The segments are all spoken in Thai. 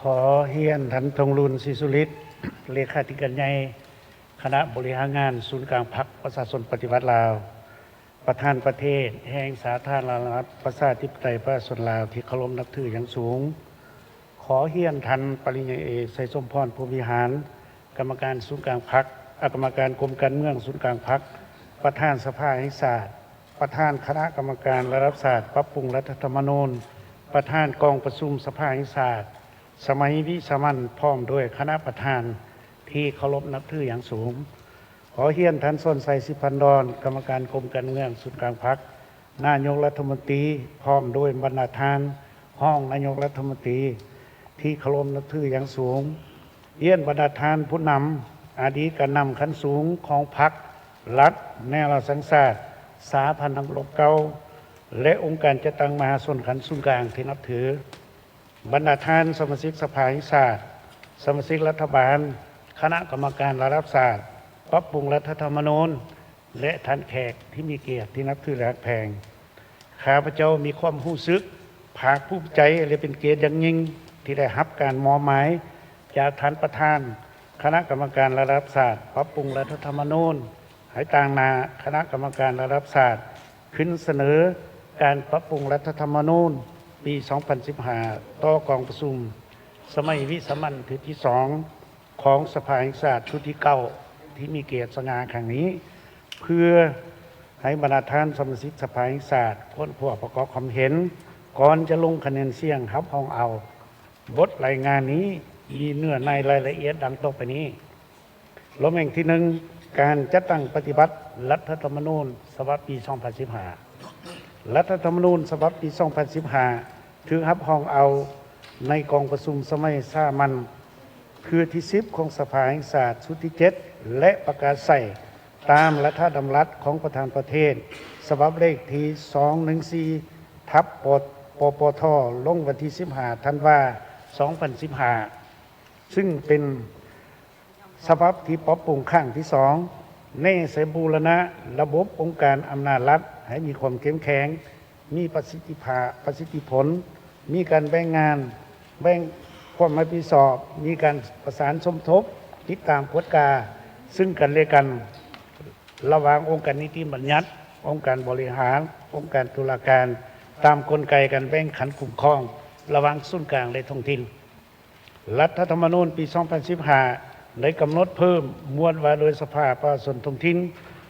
ขอเฮียนทันทงรุนศรีสุริศเลขาธิการใหญ่คณะบริหารงานศูนย์กลางพรรคประชาชนปฏิวัติลาวประธานประเทศแห่งสาธารณรัฐประชาธิปไตยประชาชนลาวที่เคารพนับถืออย่างสูงขอเฮียนทันปริญญาเอกไสสมพรภูมิหารกรรมการศูนย์กลางพรรคกรรมการกรมการเมืองศูนย์กลางพรรคประธานสภาแห่งชาติประธานคณะกรรมการระดับชาติปรับปรุงรัฐธรรมนูญประธานกองประชุมสภาแห่งชาติสมัยวิสามัญพร้อมด้วยคณะประธานที่เคารพนับถืออย่างสูงขอเฮียนทันส้นไสสิพันดอนกรรมการกรมการเมืองศูนย์กลางพรรคนายกรัฐมนตรีพร้อมด้วยบรรณาธิการห้องนายกรัฐมนตรีที่เคารพนับถืออย่างสูงเฮียนบรรณาธิการผู้นำอดีตการนำขั้นสูงของพรรครัฐแนวสังสาสสาพันธ์นักรบเก่าและองค์การจัดตั้งมหาชนขันธ์ศูนย์กลางที่นับถือบรรดาท่านสมาชิกสภาแห่งชาติสมาชิกรัฐบาลคณะกรรมการระดับชาติปรับปรุงรัฐธรรมนูญและท่านแขกที่มีเกียรติที่นับถือและรักแพงข้าพเจ้ามีความรู้สึกภาคภูมิใจและเป็นเกียรติอย่างยิ่งที่ได้รับการมอบหมายจากท่านประธานคณะกรรมการระดับชาติปรับปรุงรัฐธรรมนูญให้ต่างนาคณะกรรมการระดับชาติขึ้นเสนอการปรับปรุงรัฐธรรมนูญปี 2015 ต่อกองประชุมสมัยวิสามัญที่ 2 ของสภาแห่งชาติชุดที่ 9 ที่มีเกียรติสง่าครั้งนี้เพื่อให้บรรดาท่านสมาชิกสภาแห่งชาติค้นคว้าประกอบความเห็นก่อนจะลงคะแนนเสียงรับรองเอาบทรายงานนี้มีเนื้อในรายละเอียดดังต่อไปนี้ล้มแห่งที่ 1การจัดตั้งปฏิบัติรัฐธรรมนูญฉบับปี 2015 รัฐธรรมนูญฉบับปี 2015 ถือรับรองเอาในกองประชุมสมัยสามัญคือที่ 10 ของสภาแห่งชาติชุดที่ 7 และประกาศใส่ตามรัฐธรรมนูญของประธานประเทศฉบับเลขที่214ทับปปทลงวันที่ 15 ธันวาคม 2015 ซึ่งเป็นฉบับที่ปรับปรุงครั้งที่ 2 ในเสบูรณะระบบองค์การอำนาจรัฐให้มีความเข้มแข็งมีประสิทธิผลมีการแบ่งงานแบ่งความรับผิดชอบมีการประสานสมทบติดตามกฎกาซึ่งกันและกันระหว่างองค์การนิติบัญญัติองค์การบริหารองค์การตุลาการตามกลไกการแบ่งขันคุ้มครองระหว่างส่วนกลางและท้องถิ่นรัฐธรรมนูญปี 2015 ได้กำหนดเพิ่มหมวดว่าโดยสภาประชาชนท้องถิ่น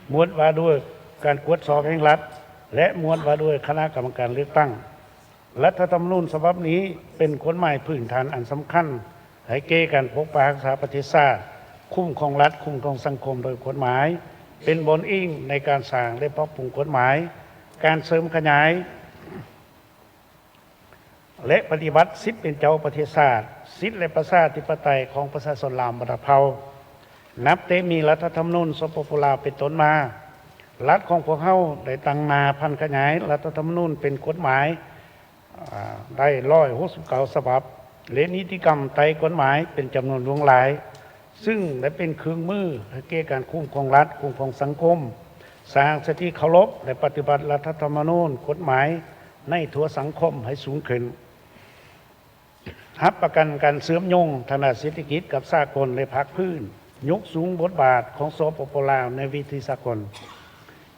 หมวดว่าด้วยการตรวจสอบแห่งรัฐและหมวดว่าด้วยคณะกรรมการเลือกตั้งรัฐธรรมนูญฉบับนี้เป็นกฎหมายพื้นฐานอันสำคัญให้แก้การปกปักรักษาประเทศชาติคุ้มครองรัฐคุ้มครองสังคมโดยกฎหมายเป็นบนอิงในการสร้างและปรับปรุงกฎหมายการเสริมขยายและปฏิบัติสิทธิเป็นเจ้าประเทศชาติสิทธิและประชาธิปไตยของประชาชนลาวบรรดาเผ่านับแต่มีรัฐธรรมนูญสปปลาวเป็นต้นมารัฐของพวกเขาได้ตั้งนาพันขยายรัฐธรรมนูญเป็นกฎหมายได้169 ฉบับและนิติกรรมไต่กฎหมายเป็นจำนวนหลวงหลายซึ่งได้เป็นเครื่องมือให้แก้การคุ้มครองรัฐคุ้มครองสังคมสร้างสถิติเคารพและปฏิบัติรัฐธรรมนูญกฎหมายในทั่วสังคมให้สูงขึ้นรับประกันการเสริมโยงทางด้านเศรษฐกิจกับสากลและภาคพื้นยกสูงบทบาทของสปปลาวในวิถีสากล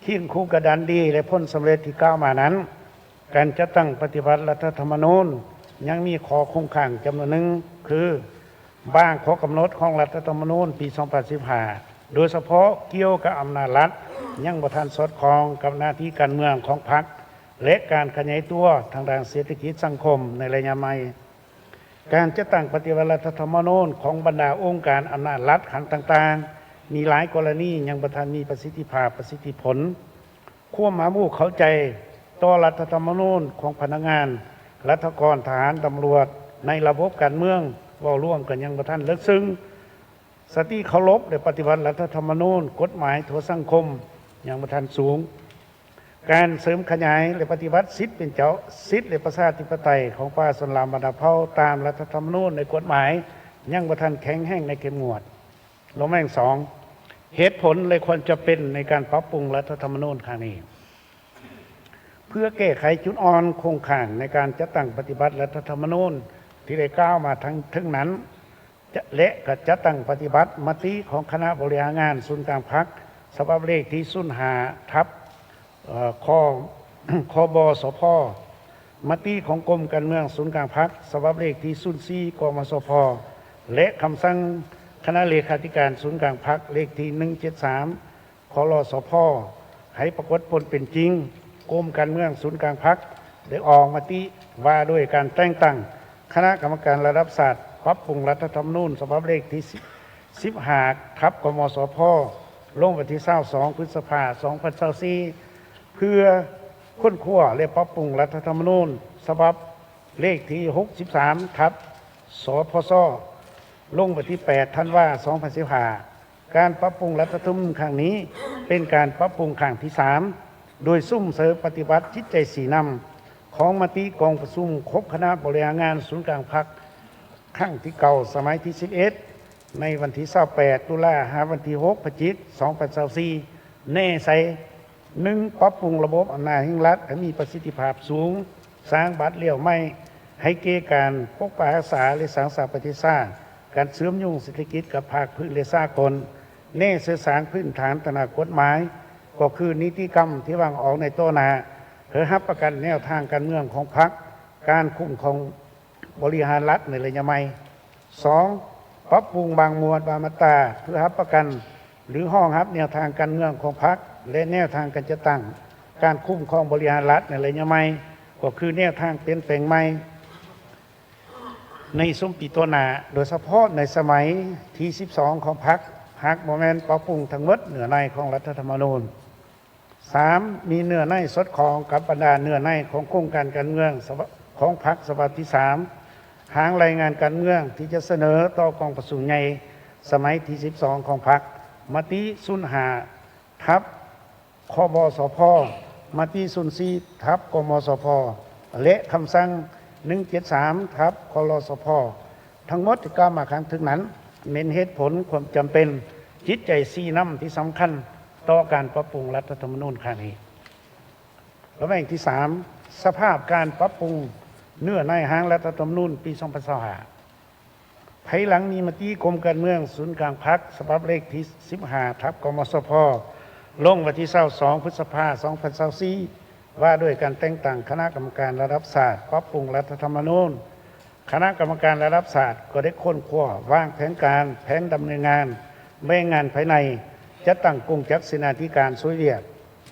เคียงคู่กับดันดีและพ้นสำเร็จที่กล่าวมานั้นการจัดตั้งปฏิบัติรัฐธรรมนูญยังมีข้อคงค้างจำนวนหนึ่งคือบางข้อกำหนดของรัฐธรรมนูญปี 2015 โดยเฉพาะเกี่ยวกับอำนาจรัฐยังบ่ทันสอดคล้องกับหน้าที่การเมืองของพรรคและการขยายตัวทางด้านเศรษฐกิจสังคมในระยะใหม่การจัดตั้งปฏิบัติรัฐธรรมนูญของบรรดาองค์การอำนาจรัฐขันต่างๆมีหลายกรณียังบ่ทันมีประสิทธิภาพประสิทธิผลความหามู่เข้าใจต่อรัฐธรรมนูญของพนักงานรัฐกรทหารตำรวจในระบบการเมืองว่าร่วมกันยังบ่ทันลึกซึ้งสติเคารพและปฏิบัติรัฐธรรมนูญกฎหมายทั่วสังคมยังบ่ทันสูงการเสริมขยายและปฏิบัติสิทธิเป็นเจ้าสิทธิและประชาธิปไตยของประชาชนลาวบรรดาเผ่าตามรัฐธรรมนูญในกฎหมายยังบ่ทันแข็งแรงในเข้มงวดลงแม่ง2เหตุผลและควรจะเป็นในการปรับปรุงรัฐธรรมนูญครั้งนี้เพื่อแก้ไขจุดอ่อนคงค้างในการจัดตั้งปฏิบัติรัฐธรรมนูญ ที่ได้กล่าวมาทั้งนั้นและก็จะตั้งปฏิบัติมติของคณะบริหารงานศูนย์กลางพรรคฉบับเลขที่05ทับคบสพมติของกรมการเมืองศูนย์กลางพรรคฉบับเลขที่04กมสพและคำสั่งคณะเลขาธิการศูนย์กลางพรรคเลขที่173คลสพให้ปรากฏผลเป็นจริงกรมการเมืองศูนย์กลางพรรคได้ออกมติว่าด้วยการแต่งตั้งคณะกรรมการระดับศาสตร์ปรับปรุงรัฐธรรมนูญฉบับเลขที่15ทับกมสพลงวันที่22พฤษภาคม2024เพื่อค้นคว้าและปรับปรุงรัฐธรรมนูญฉบับเลขที่63ทับสพสลงวันที่8ธันวาคม2015การปรับปรุงรัฐธรรมนูญครั้งนี้เป็นการปรับปรุงครั้งที่3โดยซุ่มเสริมปฏิบัติจิตใจสีนำของมติกองประชุมครบคณะบริหารงานศูนย์กลางพรรคครั้งที่เก่าสมัยที่11ในวันที่28ตุลาคมวันที่6พฤศจิกายน2024แน่ใส1ปรับปรุงระบบอำนาจแห่งรัฐให้มีประสิทธิภาพสูงสร้างบัตรเลี้ยวไม่ให้เกิดการปกปักรักษาและสร้างสรรค์ประเทศชาติการเสริมยุ่งเศรษฐกิจกับภาคพื้นและสากลแน่เสริมสร้างพื้นฐานตามกฎหมายก็คือนิติกรรมที่วางออกในต้นนาเพื่อรับประกันแนวทางการเมืองของพรรคการคุ้มครองบริหารรัฐในระยะใหม่ 2. ปรับปรุงบางหมวดบางมาตราเพื่อรับประกันหรือห้องรับแนวทางการเมืองของพรรคและแนวทางการจัดตั้งการคุ้มครองบริหารรัฐในระยะใหม่ก็คือแนวทางเปลี่ยนแปลงใหม่ในสมปีตัวหนาโดยเฉพาะในสมัยที่12ของพรรคหากโมเมนต์ปรับปรุงทั้งหมดเหนือในของรัฐธรรมนูญ 3. มีเนื้อในสดของกับบรรดาเนื้อในของโครงการการเมืองของพรรคฉบับที่3หางรายงานการเมืองที่จะเสนอต่อกองประชุมใหญ่สมัยที่12ของพรรคมติ05ทับคบสพมติ04ทับกมสพและคำสั่ง173ทับคลสพทั้งหมดที่กล่าวมาครั้งถึงนั้นเป็นเหตุผลความจำเป็นจิตใจซีน้ำที่สำคัญต่อการปรับปรุงรัฐธรรมนูญครั้งนี้และแบ่งที่3สภาพการปรับปรุงเนื้อในหางรัฐธรรมนูญปี2025ภายหลังมีมติกรมการเมืองศูนย์กลางพรรคฉบับเลขที่15ทับกมสพลงวันที่22พฤษภาคม2024ว่าด้วยการแต่งตั้งคณะกรรมการระดับศาสตร์ปรับปรุงรัฐธรรมนูญคณะกรรมการระดับศาสตร์ก็ได้ค้นคว้าวางแผนการแผนดำเนินงานแบ่งงานภายในจะตั้งกงจักรเสนาธิการช่วยเหลือ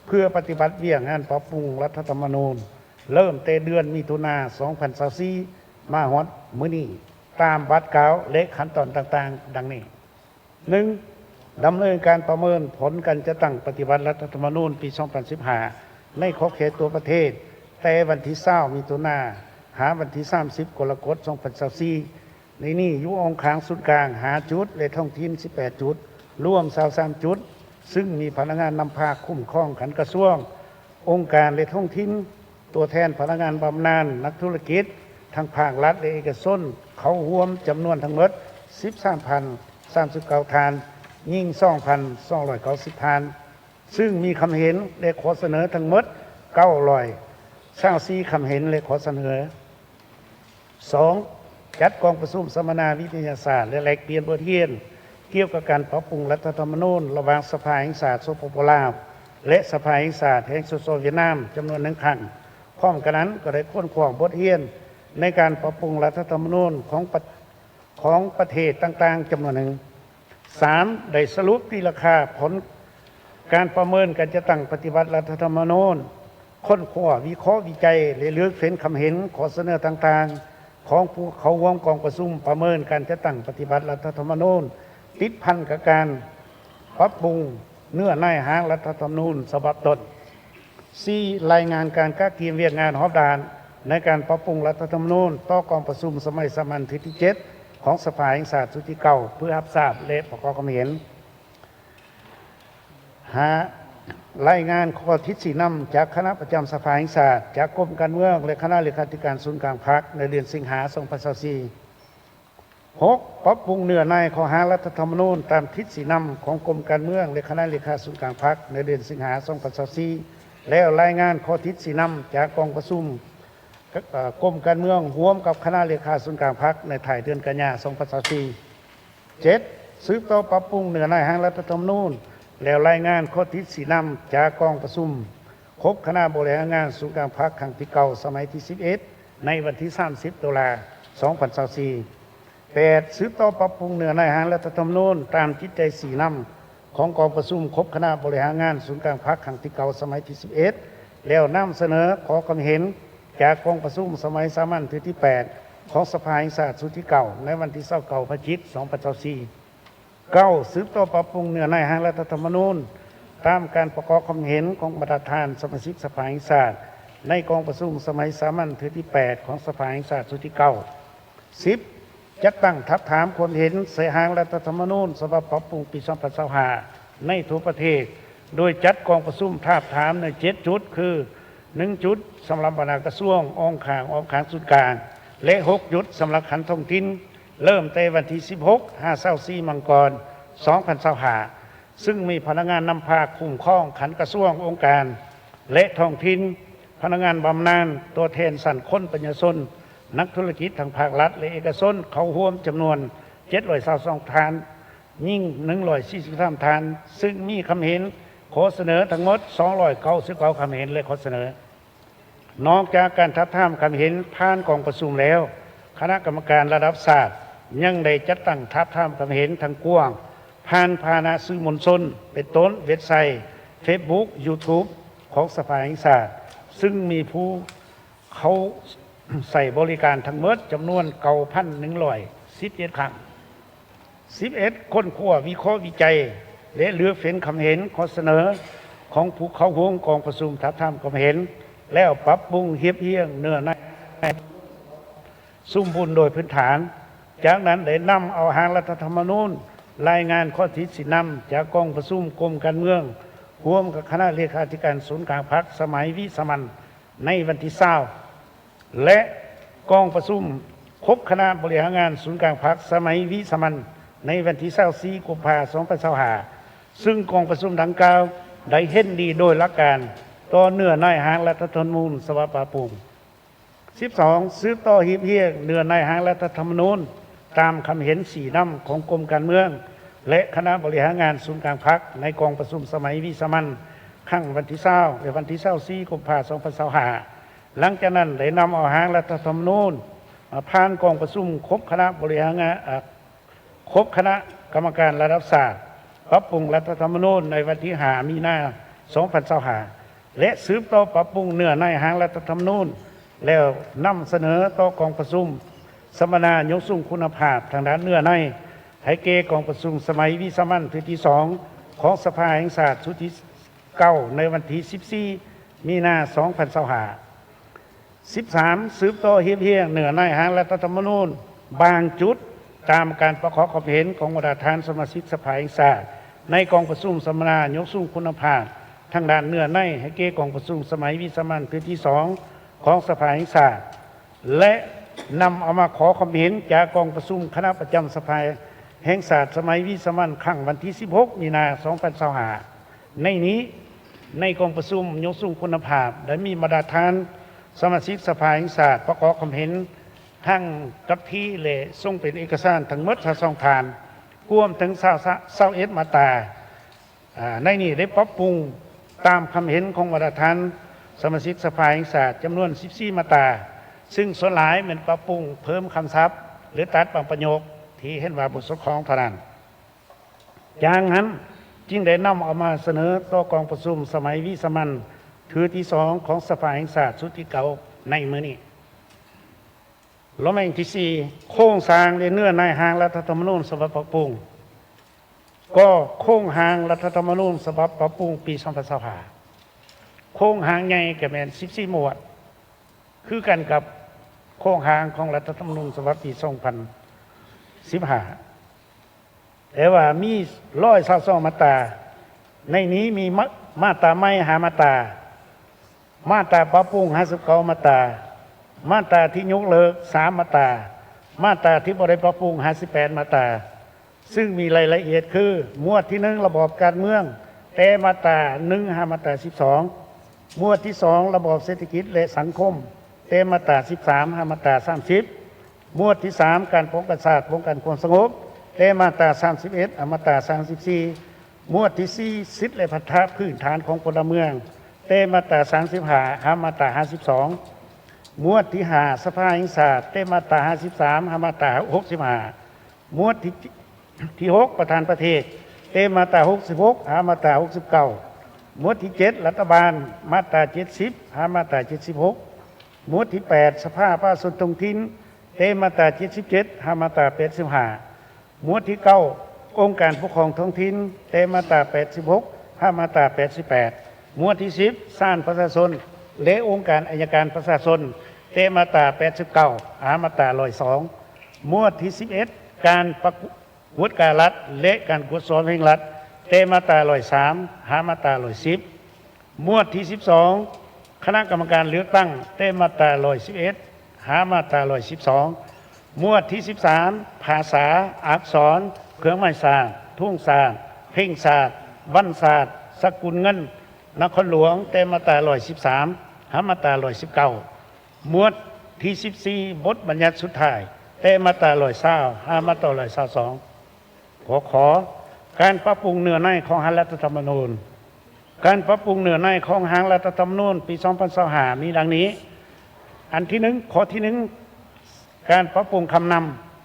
เพื่อปฏิบัติเวียงงานปรับปรุงรัฐธรรมนูญเริ่มแต่เดือนมิถุนายน2024มาฮอดมื้อนี้ตามบัตรเก่าและขั้นตอนต่างๆดังนี้ 1. ดำเนินการประเมินผลการจะตั้งปฏิบัติรัฐธรรมนูญปี2015ในขอบเขตตัวประเทศแต่วันที่20มิถุนายนหาวันที่30กรกฎาคม2024ในนี้อยู่องค์ค้างศูนย์กลางหาจุดและท้องถิ่น18จุดรวม23จุดซึ่งมีพนักงานนำพาคุ้มครองขันกระทรวงองค์การและท้องถิ่นตัวแทนพนักงานบำนาญนักธุรกิจทั้งภาครัฐและเอกชนเขาร่วมจำนวนทั้งหมด 13,039 ทานยิ่ง 2,290 ทานซึ่งมีคำเห็นและขอเสนอทั้งหมด924คำเห็นและขอเสนอ 2. จัดกองประชุมสัมมนาวิทยาศาสตร์และแลกเปลี่ยนบทเรียนเกี่ยวกับการปรับปรุงรัฐธรรมนูญระหว่างสภาแห่งชาติสปปลาวและสภาแห่งชาติแห่งโซเวียตนามจำนวน1ครั้งพร้อมกันนั้นก็ได้ค้นคว้าบทเรียนในการปรับปรุงรัฐธรรมนูญของประเทศต่างๆจำนวนหนึ่ง 3. ได้สรุปที่ราคาผลการประเมินการจะตั้งปฏิบัติรัฐธรรมนูญค้นคว้าวิเคราะห์วิจัยและเลือกเฟ้นคำเห็นขอเสนอต่างๆของผู้เขาร่วมกองประชุมประเมินการจะตั้งปฏิบัติรัฐธรรมนูญติดพันกับการปรับปรุงเนื้อในหางรัฐธรรมนูญฉบับต้น 4. รายงานการก้าเกียมเวียกงานหอบด่านในการปรับปรุงรัฐธรรมนูญต่อกองประชุมสมัยสามัญที่7ของสภาแห่งชาติสุดที่เก่าเพื่อรับทราบและประกอบความเห็น รายงานข้อทิศสีนำจากคณะประจำสภาแห่งชาติจากกรมการเมืองและคณะเลขาธิการศูนย์กลางพรรคในเดือนสิงหาคม2024 6. ปรับปรุงเนื้อในข้อหารัฐธรรมนูญตามทิศสีนำของกรมการเมืองและคณะเลขาศูนย์กลางพรรคในเดือนสิงหาคม2024แล้วรายงานข้อทิศสีนำจากกองประชุม กรมการเมืองร่วมกับคณะเลขาศูนย์กลางพรรคในถ่ายเดือนกันยายน2024 7. สืบต่อปรับปรุงเนื้อในร่างรัฐธรรมนูญแล้วรายงานข้อที่สีนำจากกองประชุมครบคณะบริหารงานศูนย์กลางพรรคครั้งที่เก่าสมัยที่11ในวันที่30 ตุลาคม 2024 8. สืบต่อปรับปรุงเนื้อในร่างรัฐธรรมนูญตามจิตใจสีนำของกองประชุมครบคณะบริหารงานศูนย์กลางพรรคครั้งที่เก่าสมัยที่11แล้วนำเสนอขอความเห็นจากกองประชุมสมัยสามัญที่8ของสภาแห่งชาติสุดที่เก่าในวันที่29 พฤศจิกายน 2024 9. สืบต่อปรับปรุงเนื้อในร่างรัฐธรรมนูญตามการประกอบความเห็นของประธานสมาชิกสภาแห่งชาติในกองประชุมสมัยสามัญที่8ของสภาแห่งชาติสุดที่เก่า 10. จัดตั้งทับถามความเห็นใส่ร่างรัฐธรรมนูญฉบับปรับปรุงปี2025ในทั่วประเทศโดยจัดกองประชุมทาบถามใน7จุดคือ1จุดสำหรับบรรดากระทรวงอ้อมข้างส่วนกลางและ6จุดสำหรับขันท้องถิ่นเริ่มแต่วันที่16 มังกร2025ซึ่งมีพนักงานนำพาคุ้มครองขันกระทรวงองค์การและท้องถิ่นพนักงานบำนาญตัวแทนสันคนปัญญาชนนักธุรกิจทางภาครัฐและเอกชนเข้าร่วมจำนวน722 ทานยิ่ง143 ทานซึ่งมีคำเห็นขอเสนอทั้งหมด299คำเห็นและขอเสนอนอกจากการทับทามคำเห็นผ่านกองประชุมแล้วคณะกรรมการระดับชาติยังได้จัดตั้งทับทามคำเห็นทางกว้างผ่านพาหนะสื่อมวลชนเป็นต้นเว็บไซต์ Facebook YouTube ของสภาแห่งชาติซึ่งมีผู้เขาใส่บริการทั้งหมดจำนวน 9,117 ครั้ง 11. ค้นคว้าวิเคราะห์วิจัยและเลือกเฟ้นคำเห็นข้อเสนอของผู้เข้าร่วมกองประชุมทับทามความเห็นแล้วปรับปรุงเฮียงเนื้อในสมบูรณ์โดยพื้นฐานจากนั้นได้นำเอาร่างรัฐธรรมนูญรายงานข้อที่สินำจากกองประชุมกรมการเมืองร่วมกับคณะเลขาธิการศูนย์กลางพรรคสมัยวิสามัญในวันที่20และกองประชุมครบคณะบริหารงานศูนย์กลางพรรคสมัยวิสามัญในวันที่24 กุมภาพันธ์ 2025ซึ่งกองประชุมดังกล่าวได้เห็นดีโดยหลักการต่อเนื้อในร่างรัฐธรรมนูญฉบับปรับปรุง 12. สืบต่อเฮียงเนื้อในร่างรัฐธรรมนูญตามคำเห็นสีนำของกรมการเมืองและคณะบริหารงานศูนย์กลางพรรคในกองประชุมสมัยวิสามัญครั้งวันที่20และวันที่24 กุมภาพันธ์ 2025หลังจากนั้นได้นำเอาร่างรัฐธรรมนูญมาผ่านกองประชุมครบคณะบริหารงานครบคณะกรรมการระดับชาติปรับปรุงรัฐธรรมนูญในวันที่5 มีนาคม 2025และสืบต่อปรับปรุงเนื้อในร่างรัฐธรรมนูญแล้วนำเสนอต่อกองประชุมสัมมนายกสูงคุณภาพทางด้านเนื้อในให้แก่กองประชุมสมัยวิสามัญที่2ของสภาแห่งชาติชุดที่9ในวันที่14 มีนาคม 2025 13. สืบต่อเฮียงเนื้อในร่างรัฐธรรมนูญบางจุดตามการประกอบความเห็นของประธานสมาชิกสภาแห่งชาติในกองประชุมสัมมนายกสูงคุณภาพทางด้านเนื้อในให้แก่กองประชุมสมัยวิสามัญที่2ของสภาแห่งชาติและนำเอามาขอความเห็นจากกองประชุมคณะประจำสภาแห่งชาติสมัยวิสามัญครั้งวันที่16 มีนาคม 2025ในนี้ในกองประชุมยกสูงคุณภาพได้มีมาตรฐานสมาชิกสภาแห่งชาติประกอบความเห็นทั้งกับที่และส่งเป็นเอกสารทั้งหมด22 ฐานรวมถึง21 มาตราในนี้ได้ปรับปรุงตามคำเห็นของมาตรฐานสมาชิกสภาแห่งชาติจำนวน14 มาตราซึ่งส่วนหลายเป็นปรับปรุงเพิ่มคำศัพท์หรือตัดบางประโยคที่เห็นว่าบทสนทนาเท่านั้นจากนั้นจึงได้นำเอามาเสนอต่อกองประชุมสมัยวิสามัญที่2ของสภาแห่งชาติชุดที่เก่าในมื้อนี้และที่4โครงสร้างและเนื้อในร่างรัฐธรรมนูญฉบับปรับปรุงก็โครงร่างรัฐธรรมนูญฉบับปรับปรุงปี2025โครงร่างใหญ่ก็แม่น14 หมวดคือกันกับโครงร่างของรัฐธรรมนูญฉบับปี2015แต่ว่ามี122 มาตราในนี้มีมาตราใหม่5 มาตรามาตราปรับปรุง59 มาตรามาตราที่ยกเลิก3 มาตรามาตราที่บ่ได้ปรับปรุง58 มาตราซึ่งมีรายละเอียดคือหมวดที่1ระบอบการเมืองแต่มาตรา1 5 มาตรา12หมวดที่2ระบอบเศรษฐกิจและสังคมแ เต็มมาตรา13ห้ามาตรา30หมวดที่3การป้องกันชาติป้องกันความสงบเต็มมาตรา31มาตรา34หมวดที่4สิทธิและพัฒนาพื้นฐานของพลเมืองเต็มมาตรา35ห้ามาตรา52หมวดที่5สภาแห่งชาติเต็มมาตรา53ห้ามาตรา65หมวดที่6ประธานประเทศเต็มมาตรา66ห้ามาตรา69หมวดที่7รัฐบาลมาตรา70ห้ามาตรา76หมวดที่8สภาประชาชนท้องถิ่นเต็มมาตรา77ห้ามาตรา85หมวดที่9องค์การปกครองท้องถิ่นเต็มมาตรา86ห้ามาตรา88หมวดที่10ศาลประชาชนและองค์การอัยการประชาชนเต็มมาตรา89ห้ามาตรา102หมวดที่11การประกวดการรัฐและการกวดสอบแห่งรัฐเต็มมาตรา103ห้ามาตรา110หมวดที่12คณะกรรมการเลือกตั้งเต็มมาตรา111ห้ามาตรา112หมวดที่13ภาษาอักษรเครื่องหมายศาสตร์ทุ่งศาสตร์เพ่งศาสตร์วันศาสตร์สกุลเงินนครหลวงเต็มมาตรา113ห้ามาตรา119หมวดที่14บทบัญญัติสุดท้ายเต็มมาตรา120ห้ามาตรา122ขอการปรับปรุงเนื้อในของร่างรัฐธรรมนูญการปรับปรุงเนื้อในของร่างรัฐธรรมนูญปี2025มีดังนี้อันที่1ข้อที่1การปรับปรุงคำน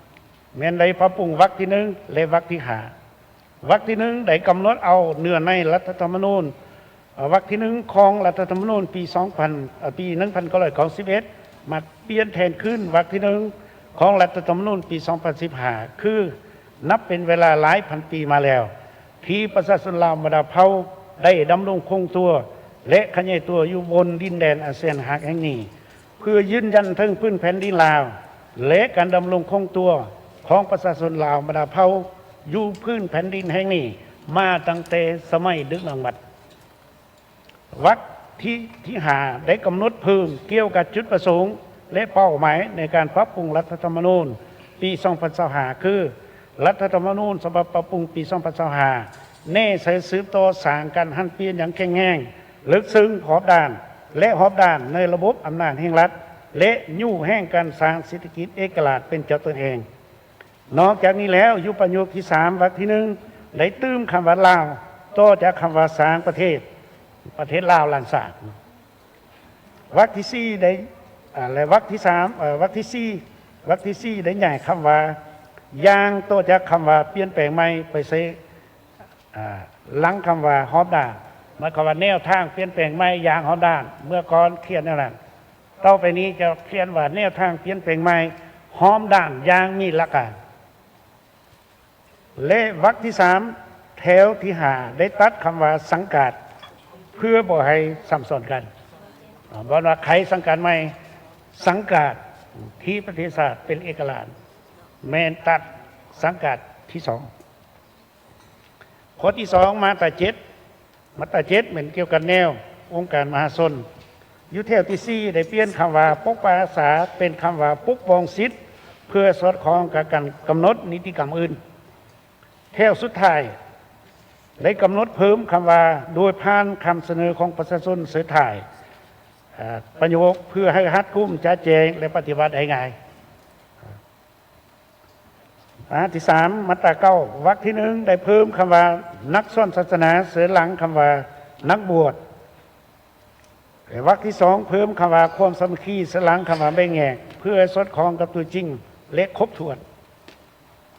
ำแม้นใดปรับปรุงวรรคที่1และวรรคที่5วรรคที่1ได้กำหนดเอาเนื้อในรัฐธรรมนูญวรรคที่1ของรัฐธรรมนูญปี1991มาเปลี่ยนแทนขึ้นวรรคที่1ของรัฐธรรมนูญปี2015คือนับเป็นเวลาหลายพันปีมาแล้วที่ประชาชนลาวมาดาเผาได้ดำรงคงตัวและขยายตัวอยู่บนดินแดนอาเซียนหักแห่งนี้เพื่อยืนยันถึงพื้นแผ่นดินลาวและการดำรงคงตัวของประชาชนลาวมาดาเผาอยู่พื้นแผ่นดินแห่งนี้มาตั้งแต่สมัยดึกดำบรรพ์วรรคที่5ได้กำหนดเพิ่มเกี่ยวกับจุดประสงค์และเป้าหมายในการปรับปรุงรัฐธรรมนูญปี2025คือรัฐธรรมนูญฉบับปรับปรุงปี2025แน่ใช้สืบต่อสร้างการหันเปลี่ยนอย่างแข็งแรงลึกซึ้งหอบด้านและหอบด้านในระบบอำนาจแห่งรัฐและยู่แห่งการสร้างเศรษฐกิจเอกราชเป็นเจ้าตัวเองนอกจากนี้แล้วยุประโยคที่3วรรคที่1ได้ตื้มคำว่าลาวต่อจากคำว่าสร้างประเทศลาวล้านศาสตร์วรรคที่4ได้และวรรคที่3วรรคที่4ได้ใหญ่คำว่าย่างต่อจากคำว่าเปลี่ยนแปลงใหม่ไปใช้หลังคำว่าหอบด้านหมายความว่าแนวทางเปลี่ยนแปลงใหม่อย่างหอบด้านเมื่อก่อนเขียนนั่นแหละต่อไปนี้จะเขียนว่าแนวทางเปลี่ยนแปลงใหม่หอมด้านอย่างมีหลักการและวรรคที่3แถวที่5ได้ตัดคำว่าสังกัดเพื่อบ่ให้ซ้ำซ้อนกันบอกว่าใครสังกัดใหม่สังกัดที่ประเทศชาติเป็นเอกราชแม่นตัดสังกัดที่2ข้อที่2มาตรา7เหมือนเกี่ยวกับแนวองค์การมหาชนยุทธแถวที่4ได้เปลี่ยนคำว่าปกปักรักษาเป็นคำว่าปกป้องสิทธิ์เพื่อสอดคล้องกับการกำหนดนิติกรรมอื่นแถวสุดท้ายได้กำหนดเพิ่มคำว่าโดยผ่านคำเสนอของประชาชนเสือถ่ายประโยคเพื่อให้รัดกุมชัดเจนและปฏิบัติได้ง่ายที่3มาตรา9วรรคที่1ได้เพิ่มคำว่านักซ่อนศาสนาเสือหลังคำว่านักบวชวรรคที่2เพิ่มคำว่าความสามัคคีเสือหลังคำว่าแบ่งแยกเพื่อสอดคล้องกับตัวจริงและครบถ้วน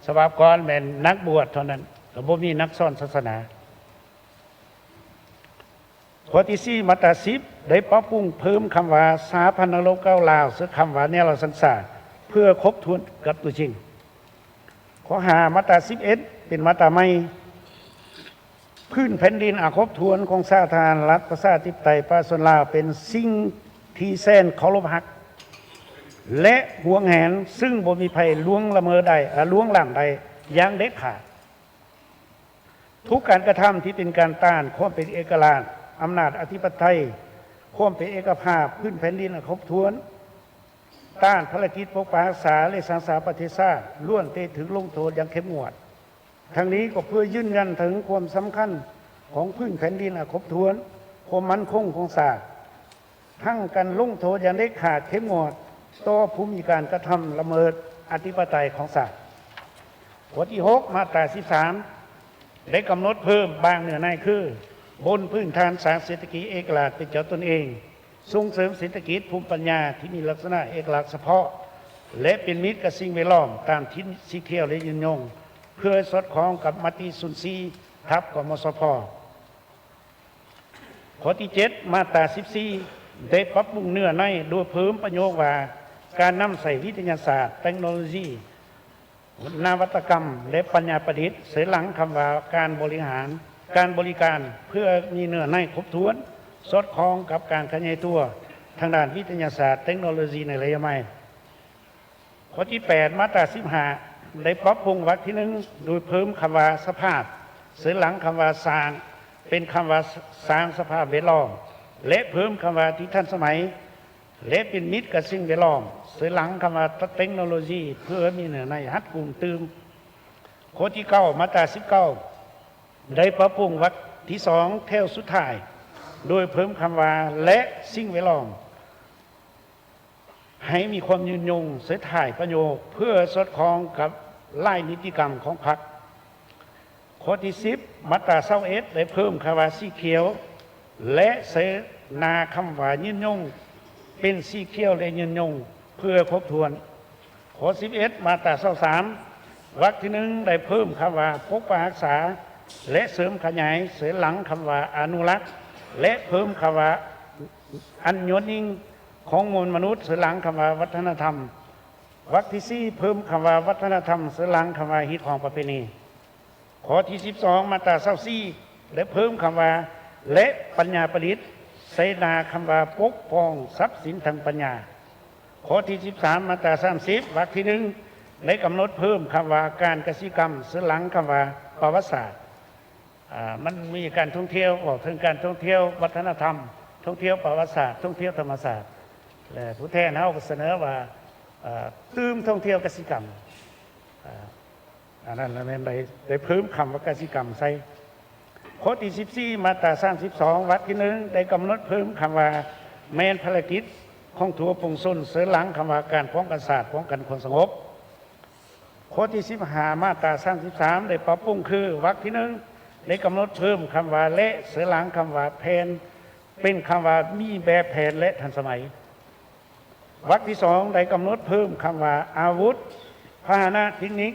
ฉบับก่อนเป็นนักบวชเท่านั้นแต่บ่มีนักซ่อนศาสนาข้อที่4มาตรา10ได้ปรับปรุงเพิ่มคำว่าสาพันธโลกเก้าลาวซึ่งคำว่าเนี่ยเราสังสารเพื่อครบถ้วนกับตัวจริงข้อ5มาตรา11เป็นมาตราใหม่พื้นแผ่นดินครบถ้วนของสาธารณรัฐประชาธิปไตยประชาชนลาวเป็นสิ่งที่แสนเคารพรักและหวงแหนซึ่งบ่มีภัยล่วงละเมิดใดล่วงล้ำใดอย่างเด็ดขาดทุกการกระทำที่เป็นการต้านความเป็นเอกราชอำนาจอธิปไตยความเป็นเอกภาพพื้นแผ่นดินครบถ้วนต้านภารกิจปกปักรักษาและสร้างสรรค์ประเทศชาติล้วนแต่ถึงลงโทษอย่างเข้มงวดทั้งนี้ก็เพื่อยืนยันถึงความสำคัญของพื้นแผ่นดินครบถ้วนความมั่นคงของชาติ ทั้งการลงโทษอย่างเด็ดขาดเข้มงวดต่อผู้มีการกระทำละเมิดอธิปไตยของศาลข้อที่6มาตรา13ได้กำหนดเพิ่มบางเนื้อในคือบนพื้นฐานสร้างเศรษฐกิจเอกราชเป็นเจ้าตนเองส่งเสริมเศรษฐกิจภูมิปัญญาที่มีลักษณะเอกลักษณ์เฉพาะและเป็นมิตรกับสิ่งแวดล้อมตามที่สิเที่ยวและยืนยงเพื่อสอดคล้องกับมติ04ทับกมสพข้อที่7มาตรา14ได้ปรับปรุงเนื้อในโดยเพิ่มประโยคว่าการนำใส่วิทยาศาสตร์เทคโนโลยีนวัตกรรมและปัญญาประดิษฐ์เสริมหลังคำว่าการบริการเพื่อมีเนื้อในครบถ้วนสอดคล้องกับการขยายตัวทางด้านวิทยาศาสตร์เทคโนโลยีในระยะใหม่ข้อที่8มาตรา15ได้ปรับปรุงวรรคที่1โดยเพิ่มคำว่าสภาพเสริมหลังคำว่าสร้างเป็นคำว่าสร้างสภาพแวดล้อมและเพิ่มคำว่าที่ทันสมัยและเป็นมิตรกับสิ่งแวดล้อมเสริมหลังคำว่าเทคโนโลยีเพื่อมีเนื้อในฮัดกลุ่มตืมข้อที่9มาตรา19ได้ปรับปรุงวรรคที่2แถวสุดท้ายโดยเพิ่มคำว่าและสิ่งแวดล้อมให้มีความยืนยงเสียถ่ายประโยคเพื่อสอดคล้องกับไล่นิติกรรมของพรรคข้อที่10มาตรา21ได้เพิ่มคำว่าสีเขียวและเสนาคำว่ายืนยงเป็นสีเขียวและยืนยงเพื่อครบถ้วนข้อ11มาตรา23วรรคที่1ได้เพิ่มคำว่าปกปักรักษาและเสริมขยายเสริมหลังคำว่าอนุรักษ์และเพิ่มคำว่าอัญญนิงของมวลมนุษย์เสริมหลังคำว่าวัฒนธรรมวรรคที่4เพิ่มคำว่าวัฒนธรรมเสริมหลังคำว่าฮิตของประเพณีข้อที่12มาตรา24และเพิ่มคำว่าและปัญญาประดิษฐ์เสนาคำว่าปกป้องทรัพย์สินทางปัญญาข้อที่13มาตรา30วรรคที่1ได้กำหนดเพิ่มคำว่าการกสิกรรมเสริมหลังคำว่าประวัติศาสตร์มันมีการท่องเที่ยวบอกถึงการท่องเที่ยววัฒนธรรมท่องเที่ยวประวัติศาสตร์ท่องเที่ยวธรรมศาสตร์และผู้แทนเขาก็เสนอว่าตื้มท่องเที่ยวกสิกรรมอันนั้นได้เพิ่มคำว่ากสิกรรมใส่ข้อที่14มาตรา32วรรคที่1ได้กำหนดเพิ่มคำว่าแมนภารกิจของทัวปงส้นเสริมหลังคำว่าการป้องกันศาสตร์ป้องกันความสงบข้อที่15มาตรา33ได้ปรับปรุงคือวรรคที่1ได้กำหนดเพิ่มคำว่าและเสริมหลังคำว่าแผนเป็นคำว่ามีแบบแผนและทันสมัยวรรคที่2ได้กำหนดเพิ่มคำว่าอาวุธพาหนะเทคนิค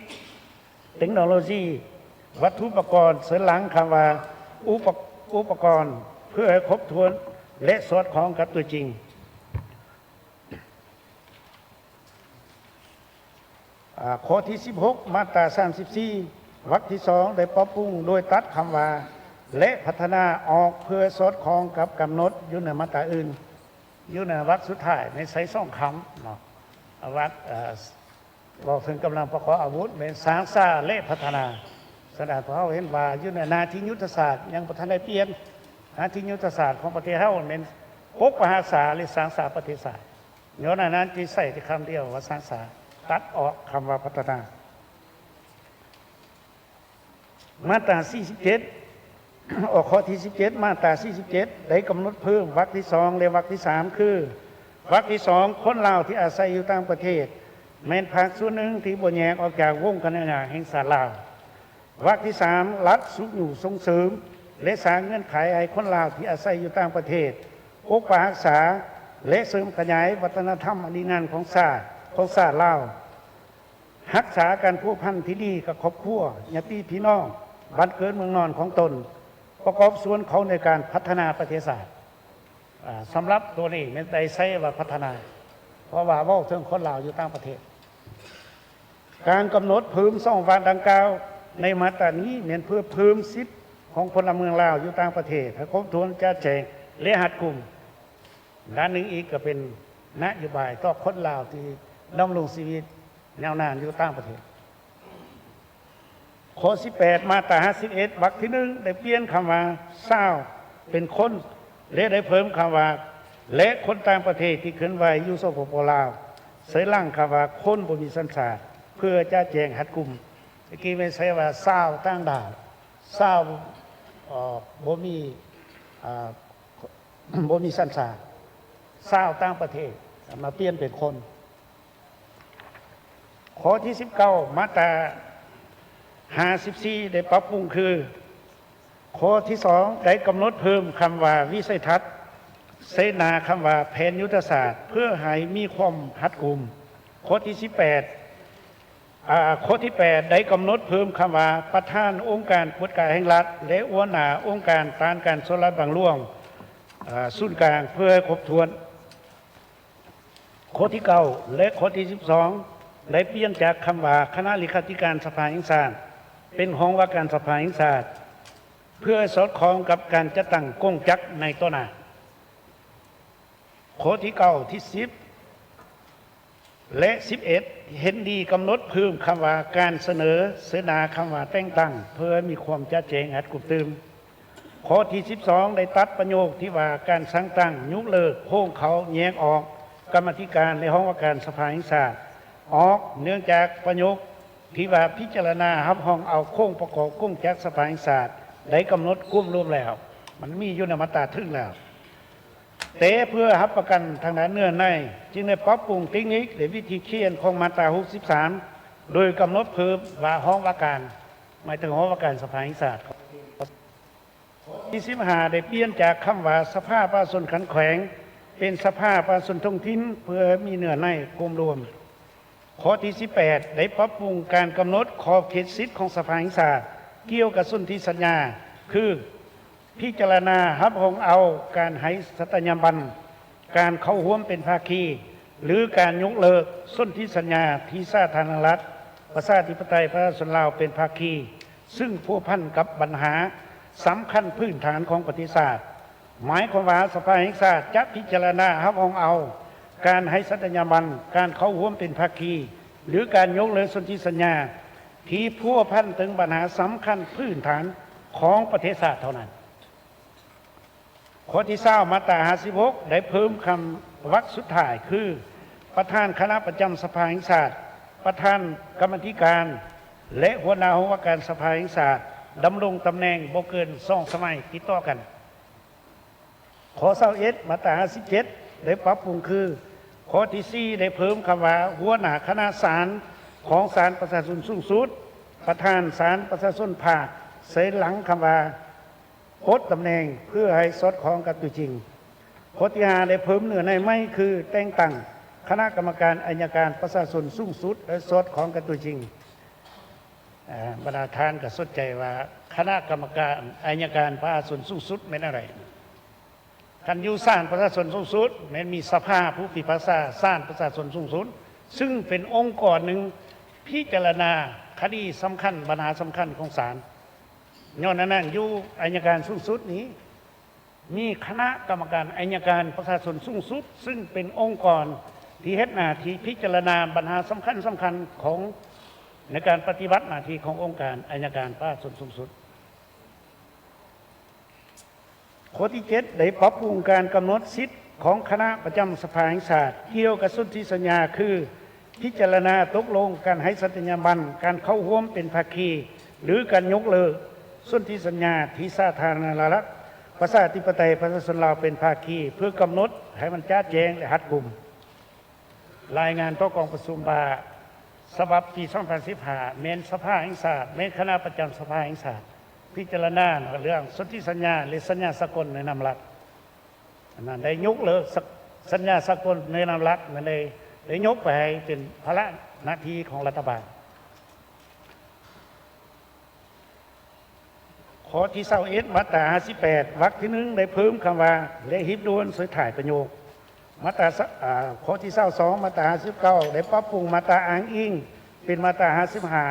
เทคโนโลยีวัตถุอุปกรณ์เสริมหลังคำว่าอุปกรณ์เพื่อให้ครบถ้วนและสอดคล้องกับตัวจริงข้อที่16มาตรา34วรรคที่2ได้ปรับปรุงโดยตัดคำว่าและพัฒนาออกเพื่อสอดคล้องกับกำหนดอยู่ในมาตราอื่นอยู่ในวรรคสุดท้ายในใช้2คำเนาะวรรคบอกถึงกำลังประกอบอาวุธเป็นสร้างสร้างและพัฒนาแสดงเพราะเขาเห็นว่าอยู่ในนาทียุทธศาสตร์ยังประทันได้เปลี่ยนนาทียุทธศาสตร์ของประเทศเขาเป็นปกปักรักษาหรือสร้างสร้างประเทศศาสตร์ย้อนนั้นที่ใส่ที่คำเดียวว่าสร้างสร้างตัดออกคำว่าพัฒนามาตรา47ออกข้อที่17มาตรา47ได้กำหนดเพิ่มวรรคที่2และวรรคที่3คือวรรคที่2คนลาวที่อาศัยอยู่ต่างประเทศแม้นภาคส่วนหนึ่งที่บ่แยกออกจากวงคณะงานแห่งชาติลาววรรคที่3รัฐสุขอยู่ส่งเสริมและสร้างเงื่อนไขให้คนลาวที่อาศัยอยู่ต่างประเทศปกปักรักษาและเสริมขยายวัฒนธรรมอันดีงามของชาติลาวรักษาการผูกพันที่ดีกับครอบครัวญาติพี่น้องบ้านเกิดเมืองนอนของตนประกอบส่วนเขาในการพัฒนาประเทศชาติสำหรับตัวนี้ไม่ได้ใช้ว่าพัฒนาเพราะว่าเว้าถึงคนลาวอยู่ต่างประเทศการกำหนดเพิ่ม2วรรคดังกล่าวในมาตรานี้เน้นเพื่อเพิ่มสิทธิของพลเมืองลาวอยู่ต่างประเทศให้ครบถ้วนแจ้งแจงและหัดกลุ่มด้านหนึ่งอีกก็เป็นนโยบายต่อคนลาวที่ดำรงชีวิตยาวนานอยู่ต่างประเทศข้อ18มาตรา51วรรคที่1ได้เปลี่ยนคำว่าเศร้าเป็นคนและได้เพิ่มคำว่าและคนต่างประเทศที่เคลื่อนไหวอยู่สปปลาวเสริมหลังคำว่าคนบ่มีสัญชาติเพื่อจะแจงหัดกลุ่มเมื่อกี้ไม่ใช่ว่าเศร้าต่างดาวเศร้าบ่มีสัญชาติ ชาวต่างประเทศมาเปลี่ยนเป็นคนข้อที่19มาตรา54ได้ปรับปรุงคือข้อที่2ได้กำหนดเพิ่มคำว่าวิสัยทัศน์เสนาคำว่าแผนยุทธศาสตร์เพื่อให้มีความรัดกุมข้อที่18ข้อที่8ได้กำหนดเพิ่มคำว่าประธานองค์การกวดการแห่งรัฐและหัวหน้าองค์การต้านการโซลาร์บางล่วงศูนย์กลางเพื่อให้ครบถ้วนข้อที่9และข้อที่12ได้เปลี่ยนจากคำว่าคณะเลขาธิการสภาแห่งชาติเป็นห้องว่าการสภาแห่งชาติเพื่อสอดคล้องกับการจัดตั้งกงจักรในต้นหน้าข้อที่9ที่10และ11เห็นดีกำหนดเพิ่มคำว่าการเสนอเสนาคำว่าแต่งตั้งเพื่อมีความชัดเจนหัดกุมตืมข้อที่12ได้ตัดประโยคที่ว่าการสั่งตั้งยุเลิกโค้งเขาแยกออกกรรมธิการในห้องว่าการสภาแห่งชาติออกเนื่องจากประโยคที่ว่าพิจารณารับห้องเอาโค้งประกอบกุ้งจากสภาแห่งชาติได้กำหนดกุ้มรวมแล้วมันมีอยู่ในมาตราถึงแล้วแต่เพื่อรับประกันทางด้านเนื้อในจึงได้ปรับปรุงเทคนิคและวิธีเขียนของมาตรา63โดยกำหนดเพิ่มว่าห้องว่าการหมายถึงห้องว่าการสภาแห่งชาติที่15ได้เปลี่ยนจากคำว่าสภาประชาชนขันแขวงเป็นสภาประชาชนท้องถิ่นเพื่อมีเนื้อในกลมรวมข้อที่18ได้ปรับปรุงการกำหนดขอบเขตสิทธิของสภาแห่งชาติเกี่ยวกับสนธิสัญญาคือพิจารณารับรองเอาการให้สัตยาบันการเข้าร่วมเป็นภาคีหรือการยกเลิกสนธิสัญญาที่สาธารณรัฐประชาธิปไตยประชาชนลาวเป็นภาคีซึ่งพัวพันกับปัญหาสำคัญพื้นฐานของประเทศชาติหมายความว่าสภาแห่งชาติจะพิจารณารับรองเอาการให้สัตยาบันการเข้าร่วมเป็นภาคีหรือการยกเลิกสนธิสัญญาที่พัวพันถึงปัญหาสำคัญพื้นฐานของประเทศชาติเท่านั้นข้อที่20มาตรา56ได้เพิ่มคำวรรคสุดท้ายคือประธานคณะประจำสภาแห่งชาติประธานกรรมธิการและหัวหน้าห้องว่าการสภาแห่งชาติดำรงตำแหน่งบ่เกิน2 สมัยติดต่อกันข้อ21มาตรา57ได้ปรับปรุงคือข้อที่4ได้เพิ่มคำว่าหัวหน้าคณะศาลของศาลประชาชนสูงสุดประธานศาลประชาชนภาคเสยหลังคำว่าโคตรตำแหน่งเพื่อให้สอดคล้องกับตัวจริงข้อที่5ได้เพิ่มเนื้อในไม่คือแต่งตั้งคณะกรรมการอัยการประชาชนสูงสุดและสอดคล้องกับตัวจริงบรรดาท่านก็สนใจว่าคณะกรรมการอัยการประชาชนสูงสุดเป็นอะไรท่านอยู่ศาลประชาชนสูงสุดมันมีสภาผู้พิพากษาศาลประชาชนสูงสุดซึ่งเป็นองค์กรหนึ่งพิจารณาคดีสำคัญปัญหาสำคัญของศาลย้อนนั้นอยู่อัยการสูงสุดนี้มีคณะกรรมการอัยการประชาชนสูงสุดซึ่งเป็นองค์กรที่เฮ็ดหน้าที่พิจารณาปัญหาสำคัญของในการปฏิบัติหน้าที่ขององค์การอัยการประชาชนสูงสุดข้อที่7ได้ปรับปรุงการกำหนดสิทธิของคณะประจำสภาแห่งชาติเกี่ยวกับสนธิสัญญาคือพิจารณาตกลงการให้สัตยาบันการเข้าร่วมเป็นภาคีหรือการยกเลิกสนธิสัญญาที่สาธารณรัฐประชาธิปไตยประชาชนลาวเป็นภาคีเพื่อกำหนดให้มันชัดแจ้งและรัดกุมรายงานต่อกองประชุมว่าฉบับปี2015เมนสภาแห่งชาติเมนคณะประจำสภาแห่งชาติพิจารณาเรื่องสนธิสัญญาหรือสัญญาสากลในนามรัฐนั้นได้ยกเลิกสัญญาสากลในนามรัฐมันได้ยกไปให้เป็นภาระหน้าที่ของรัฐบาลข้อที่21มาตรา58วรรคที่1ได้เพิ่มคำว่าและหิบด่วนสวยถ่ายประโยคมาตราข้อที่22มาตรา59ได้ปรับปรุงมาตราอ้างอิงเป็นมาตรา